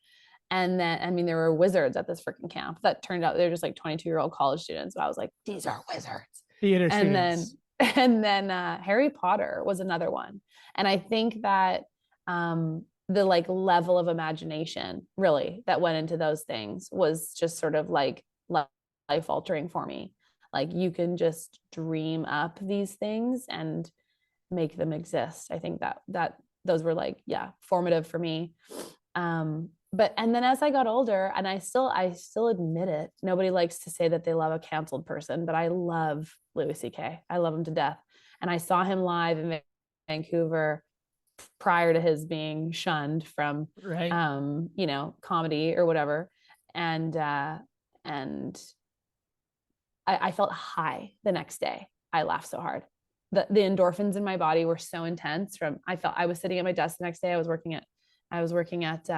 And then, I mean, there were wizards at this freaking camp that turned out they're just like 22-year-old college students. But I was like, these are wizards. Theater And students. then Harry Potter was another one. And I think that the like level of imagination really that went into those things was just sort of like life altering for me. Like you can just dream up these things and make them exist. I think that those were like, yeah, formative for me. But and then as I got older, and I still admit it, nobody likes to say that they love a canceled person, but I love Louis C.K. I love him to death. And I saw him live in Vancouver prior to his being shunned from Right. comedy or whatever. And I felt high the next day. I laughed so hard. The endorphins in my body were so intense from I was sitting at my desk the next day. I was working at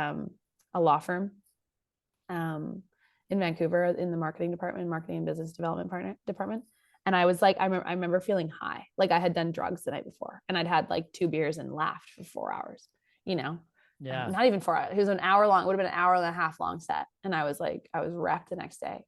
a law firm in Vancouver in the marketing and business development department. And I was like, I remember feeling high, like I had done drugs the night before and I'd had like 2 beers and laughed for 4 hours, Yeah. not even 4 hours. It was an hour long, it would have been an hour and a half long set. And I was wrecked the next day.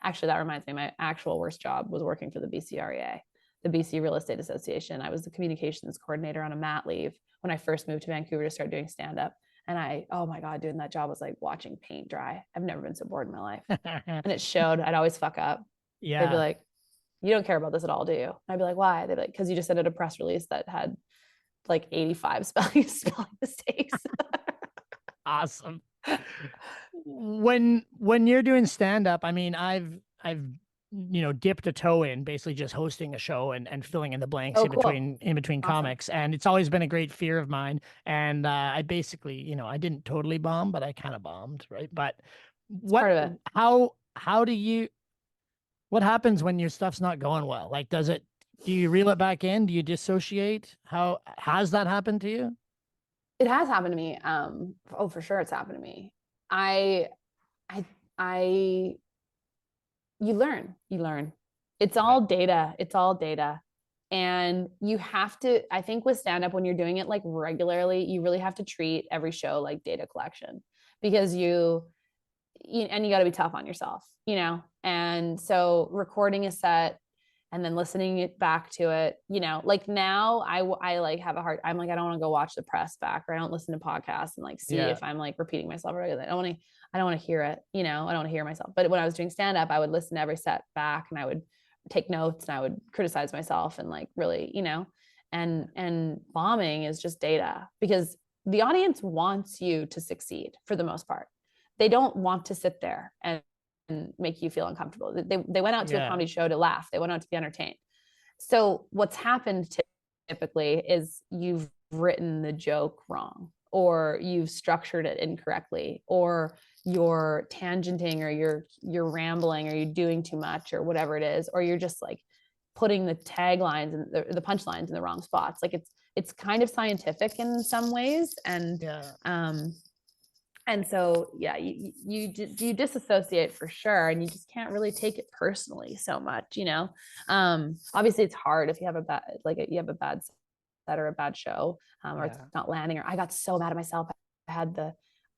Actually, that reminds me, my actual worst job was working for the BCREA, the BC Real Estate Association. I was the communications coordinator on a mat leave when I first moved to Vancouver to start doing stand-up. And oh my God, doing that job was like watching paint dry. I've never been so bored in my life. And it showed. I'd always fuck up. Yeah. They'd be like, you don't care about this at all, do you? And I'd be like, why? They'd be like, because you just sent out a press release that had like 85 spelling mistakes. Awesome. When you're doing stand up, I mean, I've dipped a toe in basically just hosting a show and filling in the blanks Oh, in cool. between Awesome. comics, and it's always been a great fear of mine. And I basically, I didn't totally bomb, but I kind of bombed, right? But Part of it. how do you, what happens when your stuff's not going well? Like, do you reel it back in? Do you dissociate? How has that happened to you? It has happened to me. Oh, for sure, it's happened to me. I, I, I. You learn. It's all data. It's all data, and you have to. I think with stand up, when you're doing it like regularly, you really have to treat every show like data collection because and you got to be tough on yourself, And so recording a set and then listening it back to it, like now I like have a hard, I'm like, I don't want to go watch the press back, or I don't listen to podcasts and like see if I'm like repeating myself, or I don't want to hear it, I don't want to hear myself. But when I was doing stand up, I would listen to every set back and I would take notes and I would criticize myself and like really, and bombing is just data because the audience wants you to succeed for the most part. They don't want to sit there and make you feel uncomfortable. They went out to a comedy show to laugh. They went out to be entertained. So what's happened typically is you've written the joke wrong, or you've structured it incorrectly, or you're tangenting, or you're rambling, or you're doing too much, or whatever it is, or you're just like putting the taglines and the punchlines in the wrong spots. Like it's kind of scientific in some ways, and and so, yeah, you disassociate for sure, and you just can't really take it personally so much, Obviously, it's hard if you have a bad set or a bad show, or it's not landing. Or I got so mad at myself. I had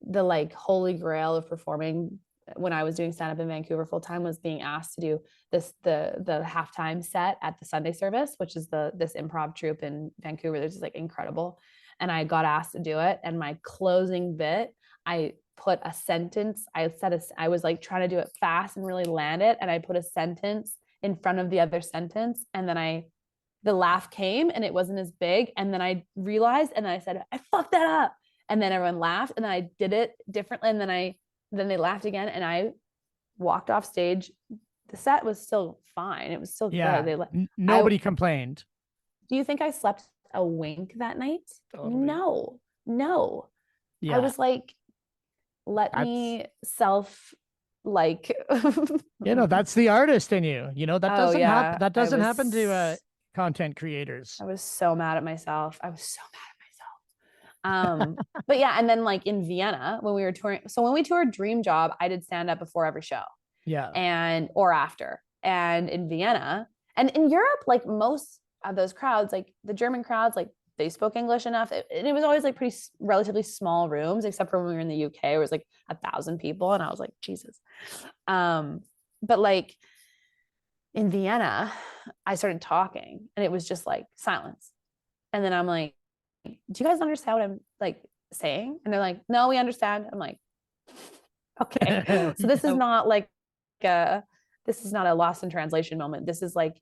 the like holy grail of performing when I was doing stand-up in Vancouver full time, was being asked to do the halftime set at the Sunday service, which is this improv troupe in Vancouver. That's just like incredible. And I got asked to do it. And my closing bit, I put a sentence. I was like trying to do it fast and really land it. And I put a sentence in front of the other sentence. And then the laugh came and it wasn't as big. And then I realized, and then I said, I fucked that up. And then everyone laughed, and then I did it differently. And then they laughed again, and I walked off stage. The set was still fine. It was still good. Nobody complained. Do you think I slept a wink that night? Totally. No. Yeah. I was like, me self like, that's the artist in you. That doesn't happen. That doesn't happen to content creators. I was so mad at myself. But yeah, and then like in Vienna when we were touring, so when we toured Dream Job, I did stand up before every show, or after. And in Vienna and in Europe, like most of those crowds, like the German crowds, like they spoke English enough, and it was always like relatively small rooms, except for when we were in the UK, it was like 1,000 people, and I was like, Jesus. But like in Vienna, I started talking, and it was just like silence, and then I'm like, do you guys understand what I'm like saying? And they're like, no, we understand. I'm like, okay. So this is not like this is not a lost in translation moment. This is like,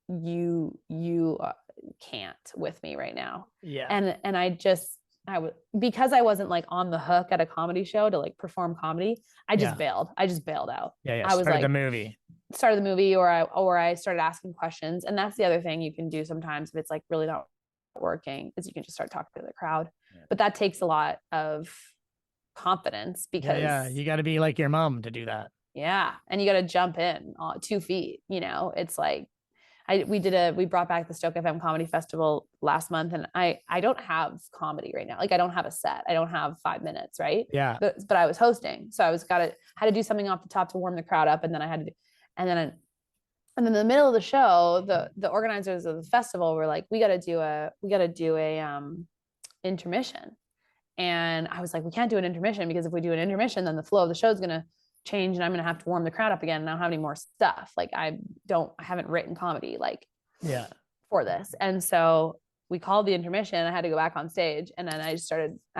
you can't with me right now. Yeah. And because I wasn't like on the hook at a comedy show to like perform comedy, I just bailed out. Yeah. I was like, started the movie, or I started asking questions. And that's the other thing you can do sometimes if it's like really not working, is you can just start talking to the crowd. But that takes a lot of confidence, because you got to be like your mom to do that. And you got to jump in 2 feet. It's like we brought back the Stoke FM Comedy Festival last month, and I don't have comedy right now. Like I don't have a set. I don't have 5 minutes, right? Yeah. But I was hosting, so I had to do something off the top to warm the crowd up, and then I had to, and then in the middle of the show, the organizers of the festival were like, we got to do a intermission. And I was like, we can't do an intermission, because if we do an intermission, then the flow of the show is going to change, and I'm going to have to warm the crowd up again. And I don't have any more stuff. Like I haven't written comedy for this. And so we called the intermission. I had to go back on stage, and then I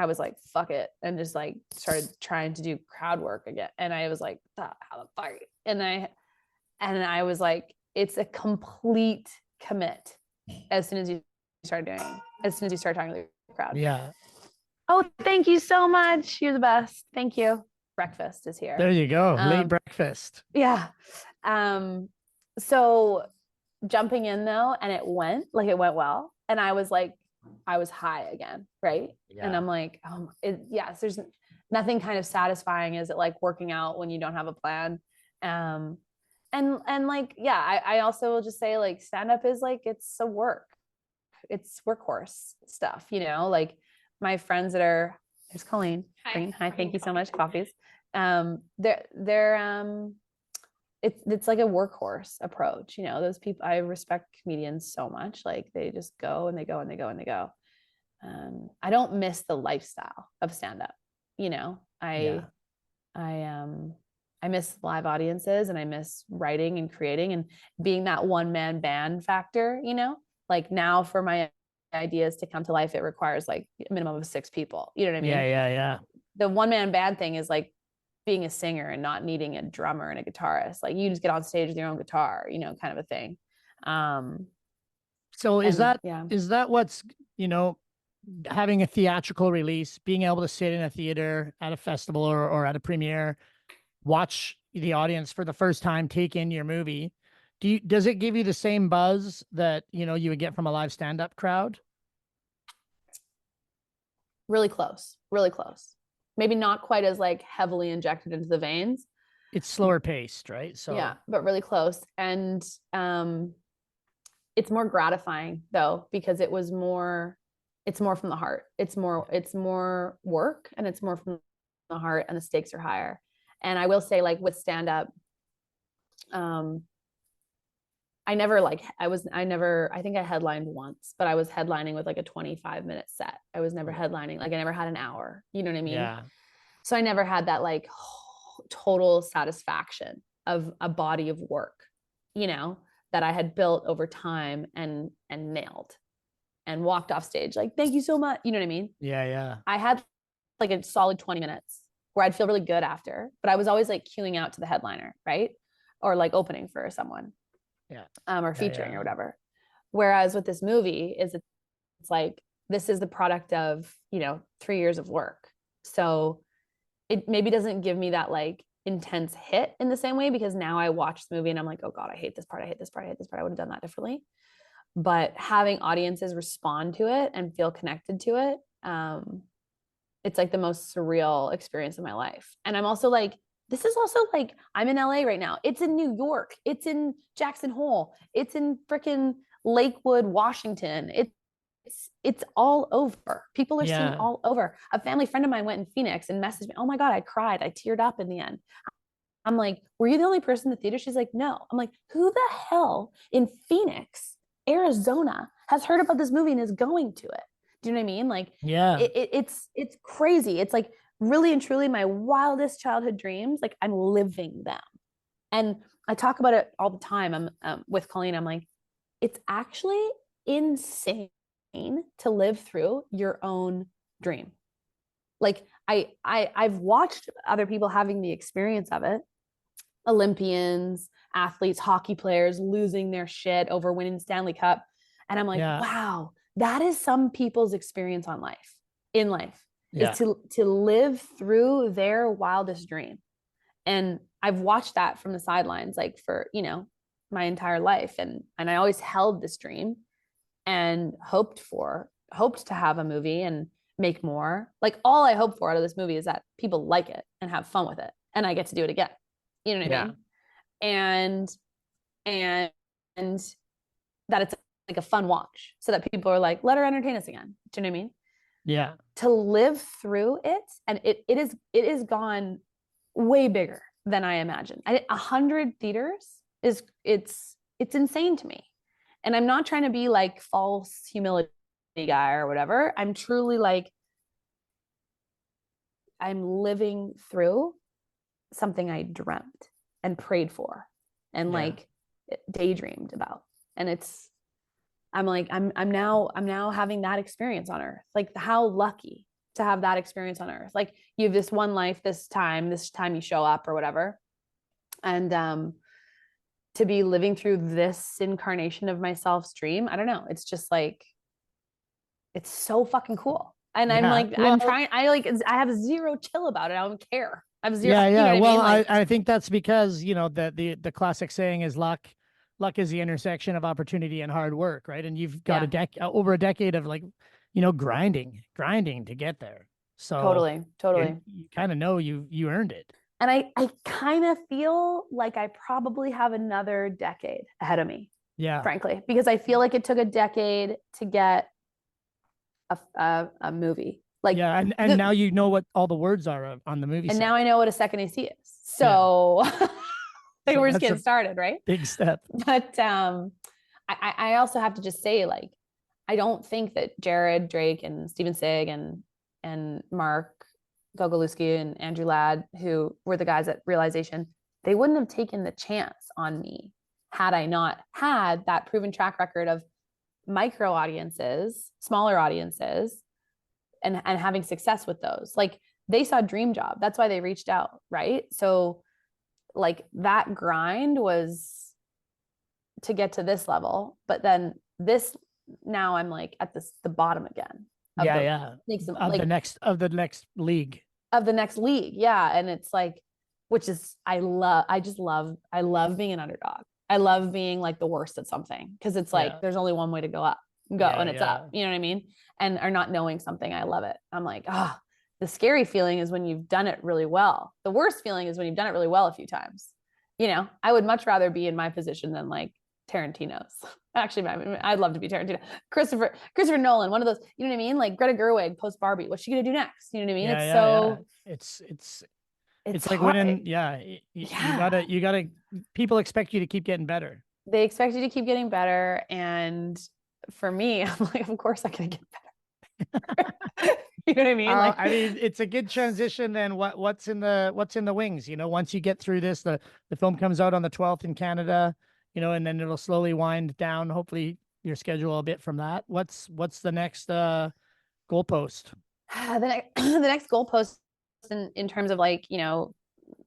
was like, fuck it. And just like started trying to do crowd work again. And I was like, how the fuck? And I was like, it's a complete commit as soon as you start talking to the crowd. Yeah. Oh, thank you so much. You're the best. Thank you. Breakfast is here. There you go. Late breakfast. Yeah. So jumping in though, and it went well. And I was high again. Right. Yeah. And I'm like, there's nothing kind of satisfying as it like working out when you don't have a plan. And like, I also will just say like stand-up is like, it's workhorse stuff, like my friends there's Colleen. Hi, thank you so much. Coffees. It's like a workhorse approach, those people, I respect comedians so much. Like they just go and they go and they go and they go. I don't miss the lifestyle of stand-up. I miss live audiences, and I miss writing and creating and being that one-man band factor, like now for my ideas to come to life, it requires like a minimum of 6 people. You know what I mean? Yeah. The one-man band thing is like being a singer and not needing a drummer and a guitarist. Like you just get on stage with your own guitar, kind of a thing. So is that what's, having a theatrical release, being able to sit in a theater at a festival or at a premiere, watch the audience for the first time, take in your movie. Does it give you the same buzz that, you would get from a live stand-up crowd? Really close. Maybe not quite as like heavily injected into the veins. It's slower paced, right? So yeah, but really close. And it's more gratifying though, because it's more from the heart. It's more work, and it's more from the heart, and the stakes are higher. And I will say, like with stand up, I think I headlined once, but I was headlining with like a 25-minute set. I was never headlining, like I never had an hour, you know what I mean? Yeah. So I never had that like total satisfaction of a body of work, you know, that I had built over time and nailed and walked off stage like, thank you so much. You know what I mean? Yeah, yeah. I had like a solid 20 minutes where I'd feel really good after, but I was always like queuing out to the headliner, right? Or like opening for someone. Yeah. Or featuring or whatever. Whereas with this movie is it's like, this is the product of, you know, 3 years of work. So it maybe doesn't give me that like intense hit in the same way, because now I watch the movie and I'm like, oh God, I hate this part. I hate this part. I hate this part. I would have done that differently. But having audiences respond to it and feel connected to it, it's like the most surreal experience of my life. And I'm also like, this is also like, I'm in LA right now. It's in New York. It's in Jackson Hole. It's in freaking Lakewood, Washington. It's all over. People are seeing all over. A family friend of mine went in Phoenix and messaged me, oh my God, I cried. I teared up in the end. I'm like, were you the only person in the theater? She's like, no. I'm like, who the hell in Phoenix, Arizona has heard about this movie and is going to it? Do you know what I mean? Like, it's crazy. It's like really and truly my wildest childhood dreams. Like, I'm living them. And I talk about it all the time. I'm with Colleen. I'm like, it's actually insane to live through your own dream. Like I've watched other people having the experience of it. Olympians, athletes, hockey players losing their shit over winning Stanley Cup. And I'm like, wow, that is some people's experience in life is to live through their wildest dream. And I've watched that from the sidelines, like for, you know, my entire life. And I always held this dream and hoped to have a movie and make more. Like all I hope for out of this movie is that people like it and have fun with it. And I get to do it again. You know what I mean? And that it's like a fun watch so that people are like, let her entertain us again. Do you know what I mean? Yeah. To live through it. And it is gone way bigger than I imagined. 100 theaters it's insane to me. And I'm not trying to be like false humility guy or whatever. I'm truly like, I'm living through something I dreamt and prayed for and like daydreamed about. And I'm like, I'm now having that experience on earth. Like, how lucky to have that experience on earth. Like, you have this one life, this time you show up or whatever. And to be living through this incarnation of myself's dream, I don't know. It's just like, it's so fucking cool. And I'm like, I have zero chill about it. I don't care. I have zero. You know what I mean? I think that's because, you know, the classic saying is luck is the intersection of opportunity and hard work. Right. And you've got over a decade of like, you know, grinding to get there. So totally. You kind of know you earned it. And I kind of feel like I probably have another decade ahead of me. Yeah. Frankly, because I feel like it took a decade to get a movie. Like, and now you know what all the words are on the movie. And now I know what a second AC is. So, so we're just getting started, right? Big step. But I also have to just say, like, I don't think that Jared Drake and Steven Sigg and Mark Gogolewski and Andrew Ladd, who were the guys at Realization, they wouldn't have taken the chance on me had I not had that proven track record of micro audiences, smaller audiences, and having success with those. Like, they saw Dream Job. That's why they reached out, right? So like, that grind was to get to this level, but then now I'm like at the bottom again. Of the next league. Yeah. And it's like, which is, I love being an underdog. I love being like the worst at something, because it's like, there's only one way to go up, and it's up. You know what I mean? And are not knowing something. I love it. I'm like, the scary feeling is when you've done it really well. The worst feeling is when you've done it really well a few times. You know, I would much rather be in my position than like Tarantino's. Actually, I'd love to be Tarantino. Christopher Nolan, one of those, you know what I mean? Like Greta Gerwig post Barbie. What's she gonna do next? You know what I mean? It's like hard. Winning. You gotta, people expect you to keep getting better. They expect you to keep getting better. And for me, I'm like, of course I can get better. You know what I mean? Like, I mean, it's a good transition. Then what's in the wings? You know, once you get through this, the film comes out on the 12th in Canada, you know, and then it'll slowly wind down. Hopefully, your schedule a bit from that. What's the next goalpost? the next goalpost in terms of like, you know,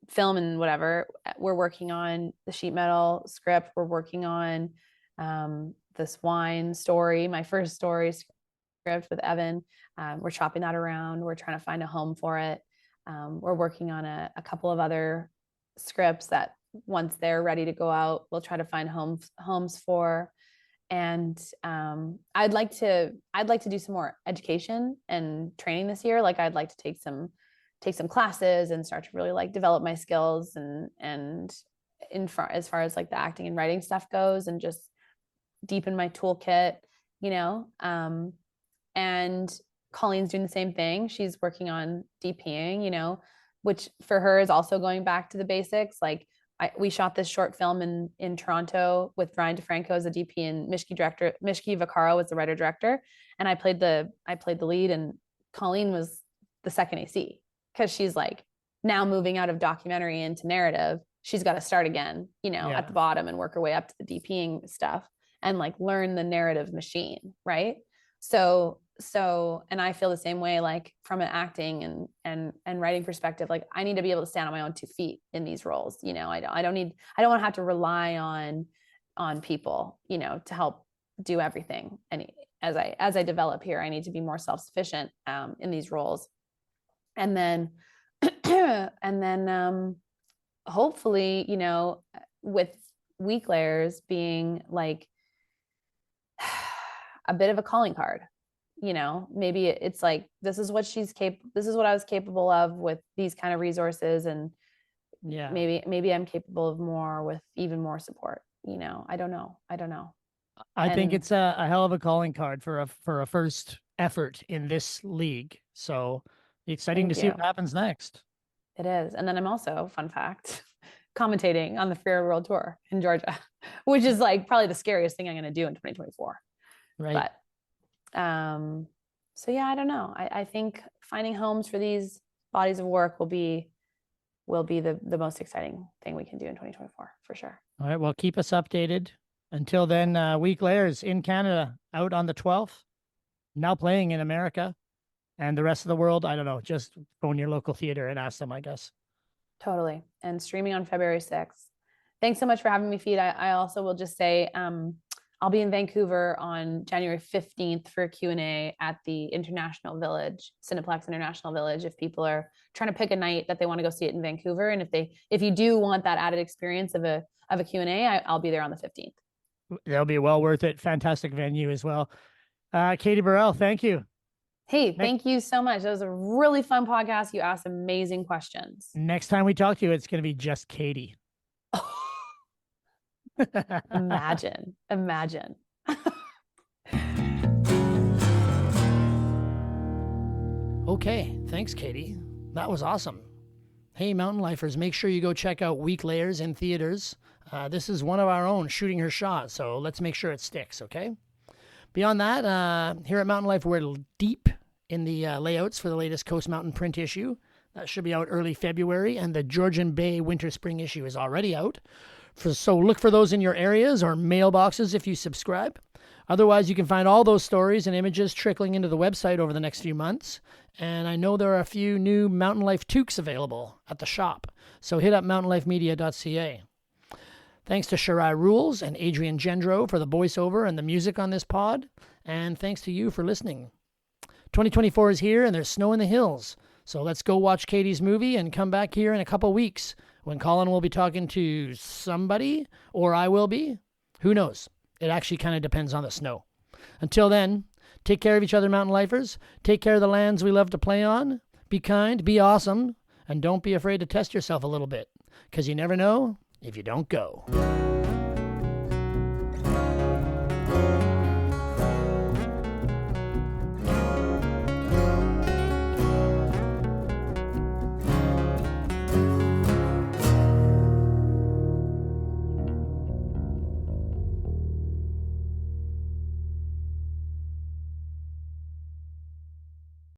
film and whatever, we're working on the sheet metal script. We're working on this wine story, my first story script with Evan. We're chopping that around. We're trying to find a home for it. We're working on a couple of other scripts that once they're ready to go out, we'll try to find homes for. And I'd like to do some more education and training this year. Like, I'd like to take some classes and start to really like develop my skills and as far as like the acting and writing stuff goes, and just deepen my toolkit, you know. And Colleen's doing the same thing. She's working on DPing, you know, which for her is also going back to the basics. Like, we shot this short film in Toronto with Brian DeFranco as a DP, and Mishki Vaccaro was the writer director, and I played the lead, and Colleen was the second AC, because she's like now moving out of documentary into narrative. She's got to start again, you know, at the bottom and work her way up to the DPing stuff and like learn the narrative machine, right? So and I feel the same way, like from an acting and writing perspective. Like, I need to be able to stand on my own 2 feet in these roles, you know. I don't want to have to rely on people, you know, to help do everything. And as I develop here, I need to be more self-sufficient in these roles. And then hopefully, you know, with Weak Layers being like a bit of a calling card, you know, maybe it's like, this is what I was capable of with these kind of resources. And maybe I'm capable of more with even more support, you know. I don't know. I think it's a hell of a calling card for a first effort in this league. So exciting to see what happens next. It is. And then I'm also, fun fact, commentating on the Free World Tour in Georgia, which is like probably the scariest thing I'm going to do in 2024. Right. But so yeah, I don't know. I think finding homes for these bodies of work will be the most exciting thing we can do in 2024, for sure. All right. Well, keep us updated. Until then, Weak Layers in Canada, out on the 12th, now playing in America, and the rest of the world, I don't know, just phone your local theater and ask them, I guess. Totally. And streaming on February 6th. Thanks so much for having me, Feet. I also will just say, I'll be in Vancouver on January 15th for a Q&A at the International Village, Cineplex International Village, if people are trying to pick a night that they want to go see it in Vancouver. And if you do want that added experience of a Q&A, I'll be there on the 15th. That'll be well worth it. Fantastic venue as well. Katie Burrell, thank you. Hey, thank you so much. That was a really fun podcast. You asked amazing questions. Next time we talk to you, it's going to be just Katie. Imagine. Okay, thanks, Katie. That was awesome. Hey, Mountain Lifers, make sure you go check out Weak Layers in theaters. This is one of our own shooting her shot, so let's make sure it sticks, okay? Beyond that, here at Mountain Life, we're deep in the layouts for the latest Coast Mountain print issue. That should be out early February, and the Georgian Bay winter-spring issue is already out. So look for those in your areas or mailboxes if you subscribe. Otherwise, you can find all those stories and images trickling into the website over the next few months. And I know there are a few new Mountain Life toques available at the shop, so hit up mountainlifemedia.ca. Thanks to Shirai Rules and Adrian Gendro for the voiceover and the music on this pod. And thanks to you for listening. 2024 is here and there's snow in the hills. So let's go watch Katie's movie and come back here in a couple weeks when Colin will be talking to somebody, or I will be. Who knows? It actually kind of depends on the snow. Until then, take care of each other, Mountain Lifers. Take care of the lands we love to play on. Be kind, be awesome, and don't be afraid to test yourself a little bit, because you never know if you don't go.